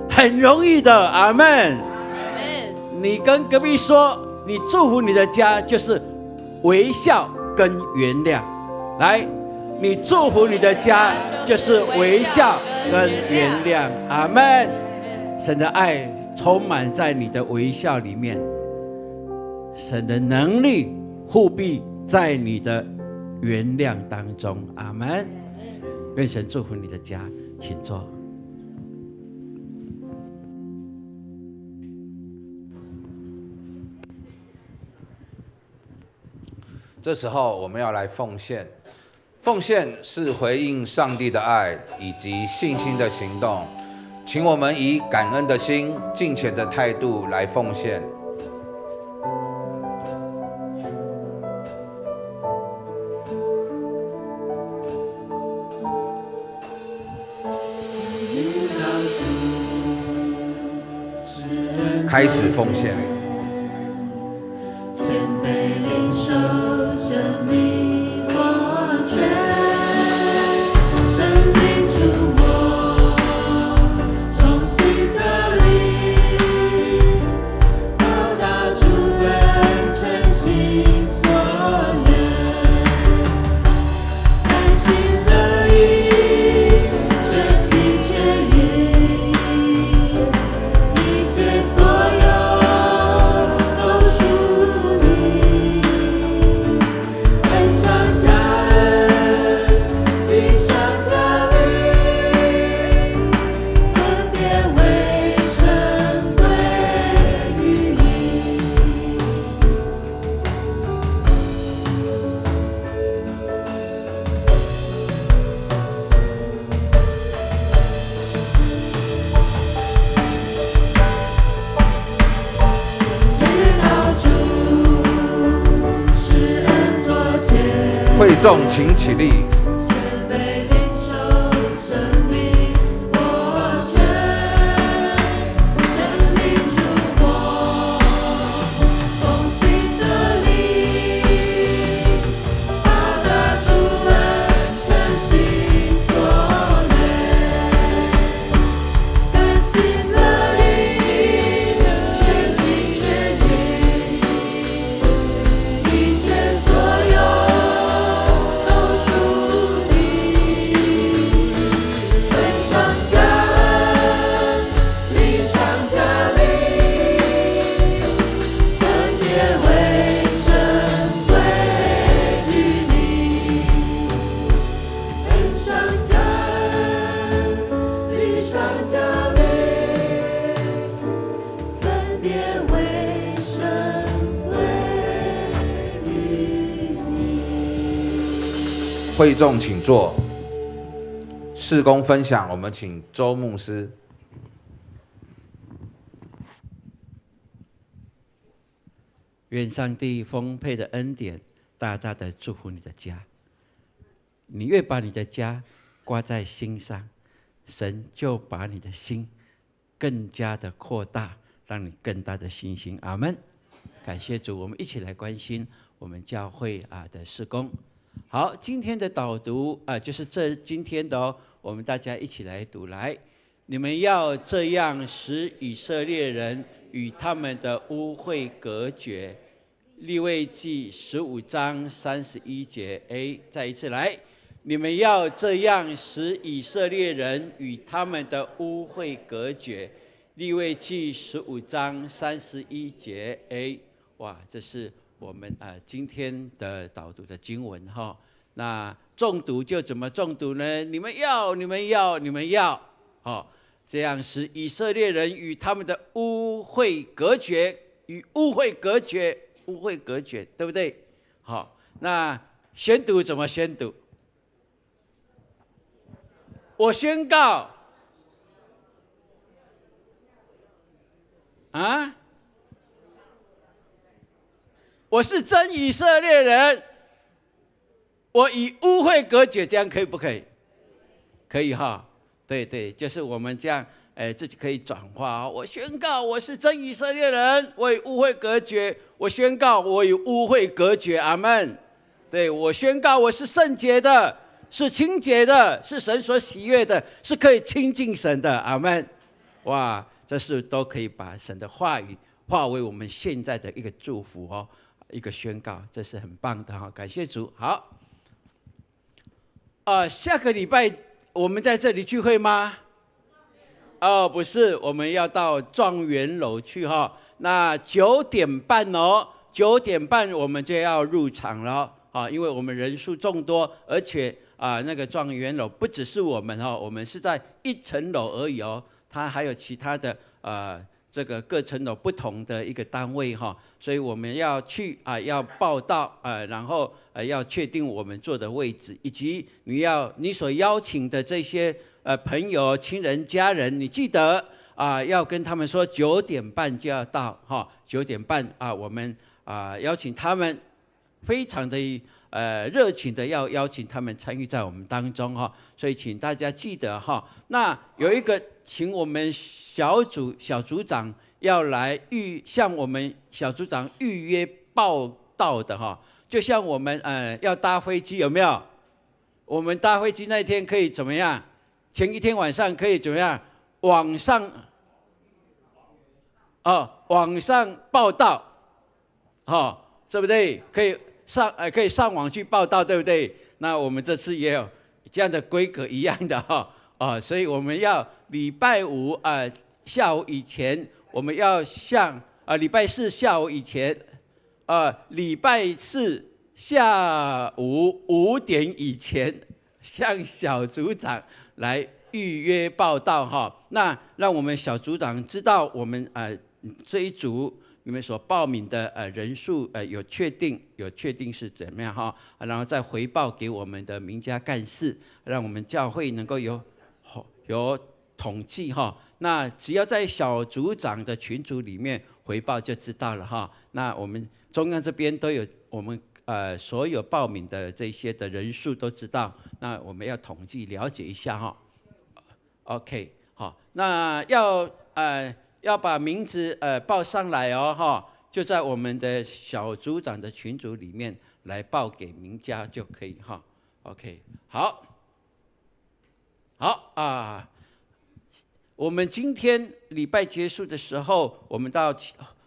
很容易的，阿们。你跟隔壁说，你祝福你的家就是微笑跟原谅。来，你祝福你的家就是微笑跟原谅，阿们。神的爱充满在你的微笑里面，神的能力护庇在你的原谅当中，阿们。愿神祝福你的家，请坐。这时候我们要来奉献，奉献是回应上帝的爱以及信心的行动，请我们以感恩的心、敬虔的态度来奉献。开始奉献。谦卑领受生命活泉，生命触摸，重新得力，表达出人诚心所愿。会众请起立。谦卑领受生命活泉，神灵触摸，从心的灵，报答主恩，诚心所愿，甘心乐意，全心全意，一切所有都属你，恩上加恩，力上加力，分别为圣归于你，恩上加恩，力上加力，分别为圣归于你。会众请坐。事工分享，我们请周牧师。愿上帝丰沛的恩典大大的祝福你的家。你越把你的家挂在心上，神就把你的心更加的扩大，让你更大的信心。阿们。感谢主，我们一起来关心我们教会的事工。好，今天的导读就是今天的哦，我们大家一起来读来。你们要这样使以色列人与他们的污秽隔绝。利未记15章31节 A， 再一次来，你们要这样使以色列人与他们的污秽隔绝。利未记15章31节 A， 哇，这是我们今天的导读的经文哈。那重读就怎么重读呢？你们要，这样使以色列人与他们的污秽隔绝，与污秽隔绝，污秽隔绝，对不对？好，那宣读怎么宣读？我宣告，我是真以色列人，我与污秽隔绝，这样可以不可以？可以哈，对，就是我们这样，自己可以转化。我宣告我是真以色列人，我与污秽隔绝。我宣告我与污秽隔绝，阿们。对，我宣告我是圣洁的，是清洁的，是神所喜悦的，是可以亲近神的，阿们。哇，这是都可以把神的话语化为我们现在的一个祝福哦，一个宣告，这是很棒的哈，感谢主。好，下个礼拜我们在这里聚会吗？哦，不是，我们要到状元楼去哈。那9点半哦，9点半我们就要入场了啊，因为我们人数众多，而且那个状元楼不只是我们哦，我们是在1层楼而已哦，它还有其他的这个各层楼不同的一个单位哈，所以我们要去要报到然后要确定我们坐的位置，以及你所邀请的这些朋友、亲人、家人，你记得要跟他们说9点半就要到哈，9点半我们邀请他们，非常的热情的要邀请他们参与在我们当中哈，所以请大家记得哈。那有一个，请我们小组长要来向我们小组长预约报到的哈，就像我们要搭飞机有没有？我们搭飞机那天可以怎么样？前一天晚上可以怎么样？网上报到，对不对？可以上网去报到，对不对？那我们这次也有这样的规格一样的哈，所以我们要礼拜五下午以前，我们要向礼拜四下午以前，礼拜四下午5点以前向小组长来预约报到哈。那让我们小组长知道我们这一组你们所报名的人数有确定是怎么样哈，然后再回报给我们的名家干事，让我们教会能够有统计哈。那只要在小组长的群组里面回报就知道了哈。那我们中央这边都有我们所有报名的这些的人数都知道，那我们要统计了解一下哈。OK， 好，那要把名字报上来哦哈，就在我们的小组长的群组里面来报给名家就可以哈。OK， 好，我们今天礼拜结束的时候，我们到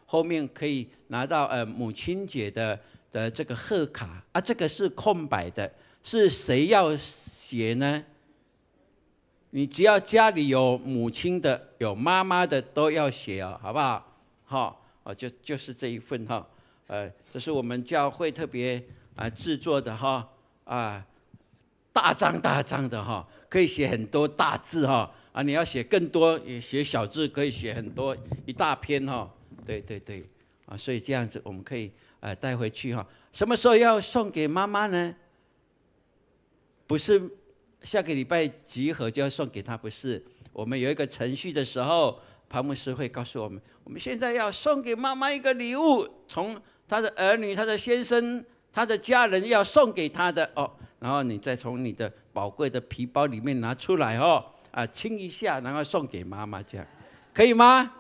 后面可以拿到母亲节的这个贺卡啊，这个是空白的，是谁要写呢？你只要家里有母亲的、有妈妈的都要写哦，好不好？好，就是这一份哈，这是我们教会特别制作的哈，大张大张的哈，可以写很多大字哈，你要写更多也写小字，可以写很多一大篇哈，对，所以这样子我们可以带回去哈。什么时候要送给妈妈呢？不是下个礼拜集合就要送给她，不是。我们有一个程序的时候，潘牧师会告诉我们，我们现在要送给妈妈一个礼物，从她的儿女、她的先生、她的家人要送给她的哦。然后你再从你的宝贵的皮包里面拿出来哦，亲一下，然后送给妈妈，这样可以吗？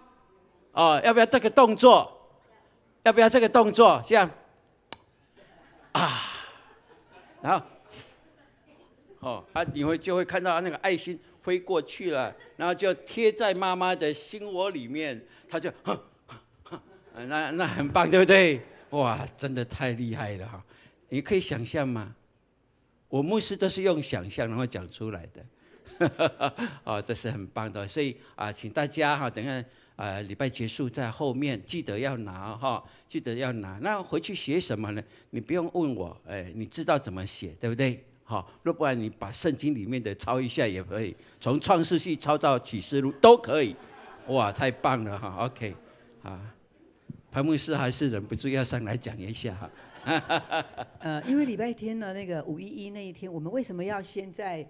哦，要不要这个动作？要不要这个动作？这样然后你就会看到那个爱心飞过去了，然后就贴在妈妈的心窝里面，她就那很棒，对不对？哇，真的太厉害了哈！你可以想象吗？我牧师都是用想象然后讲出来的，这是很棒的。所以请大家哈，等一下礼拜结束在后面记得要拿哈，记得要拿。那回去写什么呢？你不用问我，你知道怎么写，对不对？好，若不然你把圣经里面的抄一下也可以，从创世纪抄到启示录都可以。哇，太棒了哈 ！OK， 潘牧师还是忍不住要上来讲一下哈。因为礼拜天呢，那个511那一天，我们为什么要先在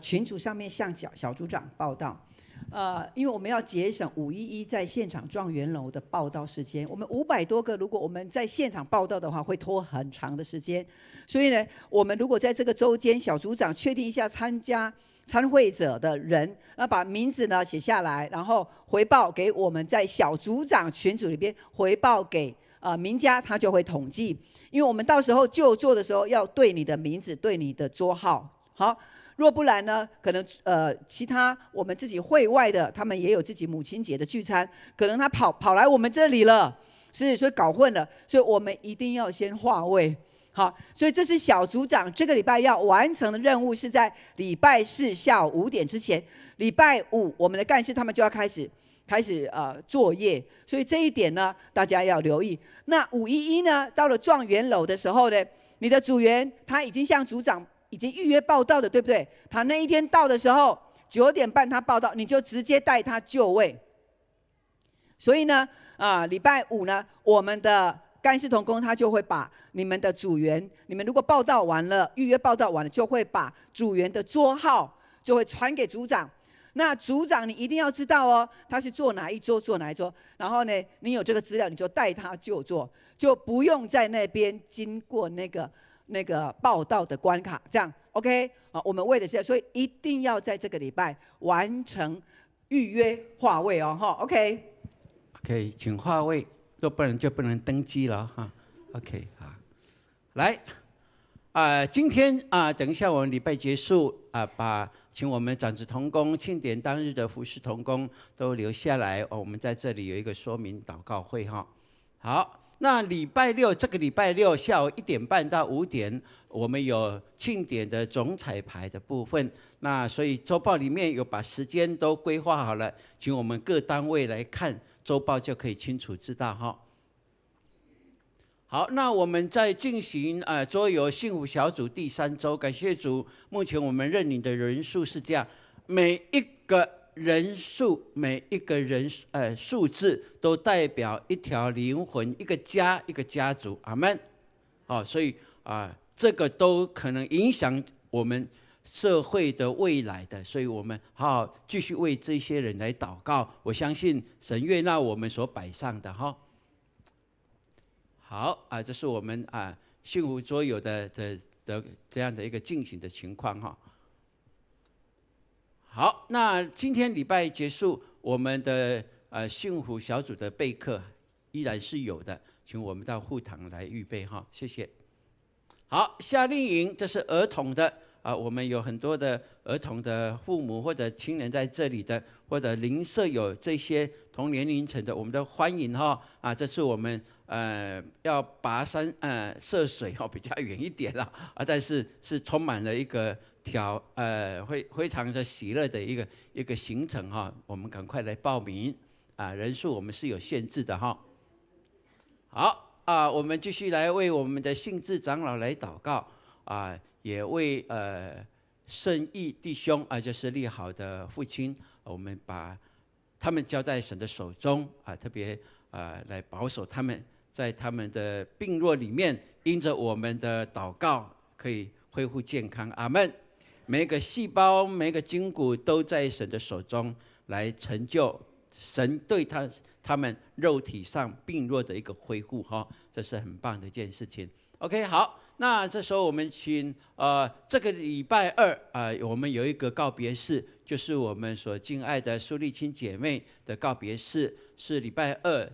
群组上面向小组长报道？因为我们要节省511在现场状元楼的报道时间。我们500多个，如果我们在现场报道的话，会拖很长的时间。所以呢，我们如果在这个周间，小组长确定一下参会者的人，把名字呢写下来，然后回报给我们在小组长群组里边回报给名家，他就会统计。因为我们到时候就座的时候要对你的名字，对你的桌号。好。若不然呢，可能其他我们自己会外的，他们也有自己母亲节的聚餐，可能他跑来我们这里了，所以搞混了，所以我们一定要先划位。好，所以这是小组长这个礼拜要完成的任务，是在礼拜4下午5点之前。礼拜5我们的干事他们就要开始作业，所以这一点呢，大家要留意。那511呢，到了状元楼的时候呢，你的组员他已经向组长已经预约报到的，对不对？他那一天到的时候9点半他报到，你就直接带他就位。所以呢，礼拜5呢，我们的干事同工他就会把你们的组员，你们如果报到完了，预约报到完了，就会把组员的桌号就会传给组长。那组长你一定要知道哦，他是坐哪一桌，坐哪一桌。然后呢，你有这个资料，你就带他就坐，就不用在那边经过那个报道的关卡，这样 OK？ 我们为的是，所以一定要在这个礼拜完成预约划位哦，哈 OK， 请划位，要不然就不能登记了哈。OK 来，今天等一下我们礼拜结束请我们长子同工庆典当日的服侍同工都留下来，我们在这里有一个说明祷告会哈。好。那这个礼拜六下午1点半到5点，我们有庆典的总彩排的部分。那所以周报里面有把时间都规划好了，请我们各单位来看周报就可以清楚知道哈。好，那我们在进行桌游幸福小组第3周，感谢主，目前我们认领的人数是这样，每一个人数，每一个数字都代表一条灵魂，一个家，一个家族，阿们。所以这个都可能影响我们社会的未来的，所以我们好好继续为这些人来祷告。我相信神悦纳我们所摆上的哈。好这是我们幸福桌游的这样的一个进行的情况哈。好，那今天礼拜结束，我们的幸福小组的备课依然是有的，请我们到会堂来预备哈，谢谢。好，夏令营这是儿童的我们有很多的儿童的父母或者亲人在这里的，或者邻舍有这些同年龄层的，我们都欢迎哈这次我们要跋山涉水比较远一点啦但是是充满了一个非常的喜乐的一个行程哈，我们赶快来报名人数我们是有限制的哈。好我们继续来为我们的信志长老来祷告也为圣义弟兄就是立好的父亲，我们把他们交在神的手中特别来保守他们，在他们的病弱里面，因着我们的祷告可以恢复健康。阿们。每个细胞、每个筋骨都在神的手中，来成就神对他们肉体上病弱的一个恢复这是很棒的一件事情。OK， 好，那这时候我们请这个礼拜二我们有一个告别式，就是我们所敬爱的苏丽青姐妹的告别式，是礼拜二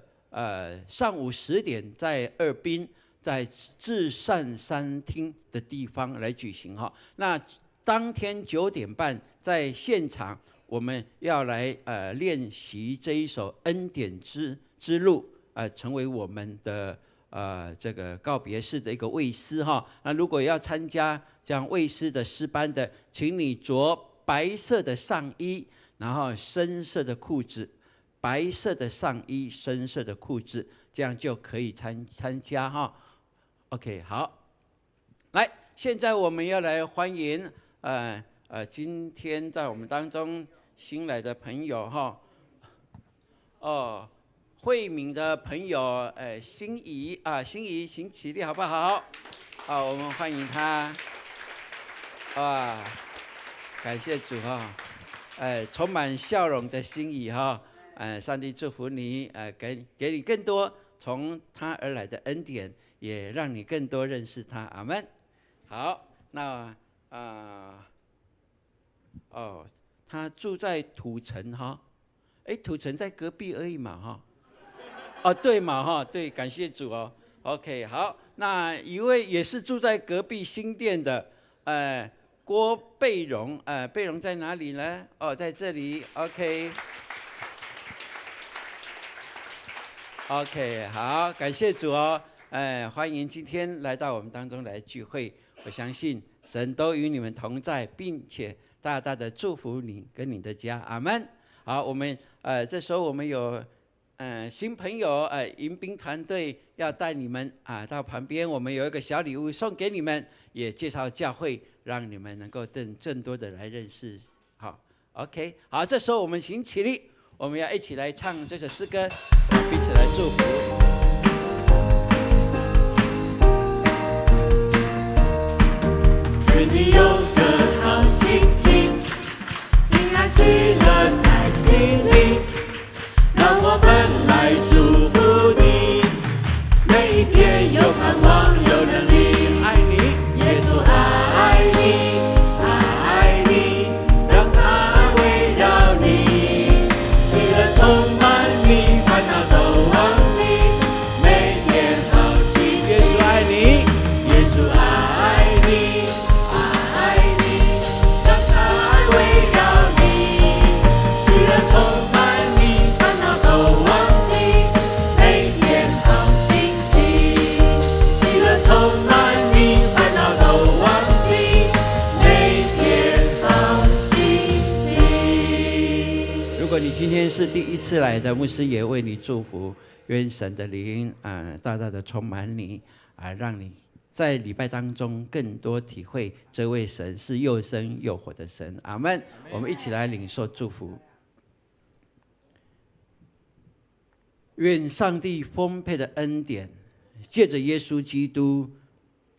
上午10点在二滨，在至善山厅的地方来举行那当天9点半在现场，我们要来练习这一首恩典之路成为我们的这个告别式的一个卫诗那如果要参加这样卫诗的诗班的，请你着白色的上衣，然后深色的裤子，白色的上衣，深色的裤子，这样就可以参加OK， 好，来，现在我们要来欢迎今天在我们当中新来的朋友慧敏的朋友心怡心怡请起立好不好？我们欢迎他。感谢主充满笑容的心怡上帝祝福你给你更多从他而来的恩典，也让你更多认识他。阿们。好，那他住在土城土城在隔壁而已嘛对嘛对，感谢主OK， 好，那一位也是住在隔壁新店的郭贝荣贝荣在哪里呢？在这里 OK， 好，感谢主欢迎今天来到我们当中来聚会，我相信神都与你们同在，并且大大的祝福你跟你的家。阿们。好，我们这时候我们有新朋友迎宾团队要带你们到旁边，我们有一个小礼物送给你们，也介绍教会，让你们能够更多的来认识。好 ，OK， 好，这时候我们请起立，我们要一起来唱这首诗歌，彼此来祝福。愿你有个好心情，平安喜乐在心里，让我们来祝福你，每一天有盼望有能力。爱你，耶稣爱你，爱你，让他围绕你，喜乐充满你，烦恼都忘记，每天好心情。耶稣爱你，耶稣爱你，爱你，让他围绕你，喜乐充满你，烦恼都忘记，每天好心情。喜乐充满你，烦恼都忘记，每天好心情。如果你今天是第一次来的，牧师也为你祝福，愿神的灵大大的充满你让你在礼拜当中更多体会这位神是又生又活的神。阿们。我们一起来领受祝福。愿上帝丰沛的恩典，借着耶稣基督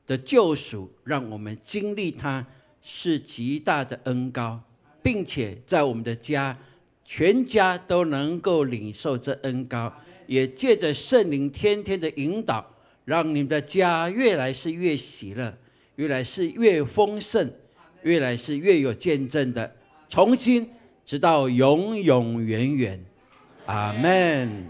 的救赎，让我们经历他是极大的恩膏，并且在我们的家，全家都能够领受这恩膏，也借着圣灵天天的引导，让你们的家越来是越喜乐，越来是越丰盛，越来是越有见证的，从今直到永永远远。阿们。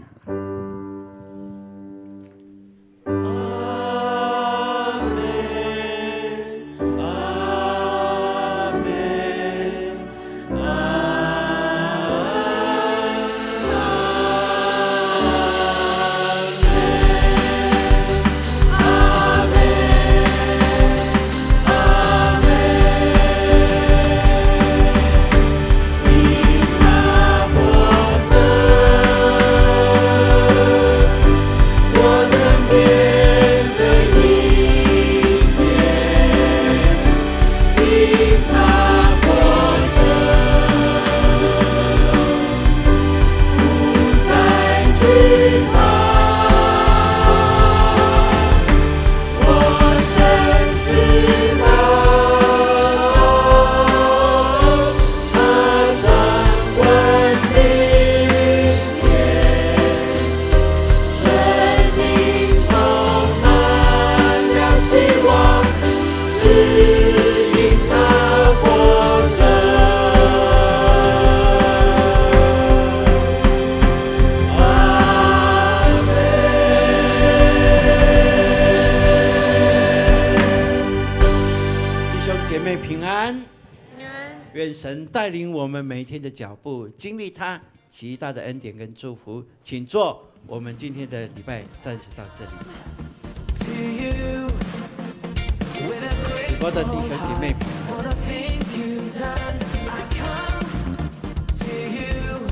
愿神带领我们每一天的脚步，经历他极大的恩典跟祝福。请坐，我们今天的礼拜暂时到这里。直播的弟兄姐妹平安。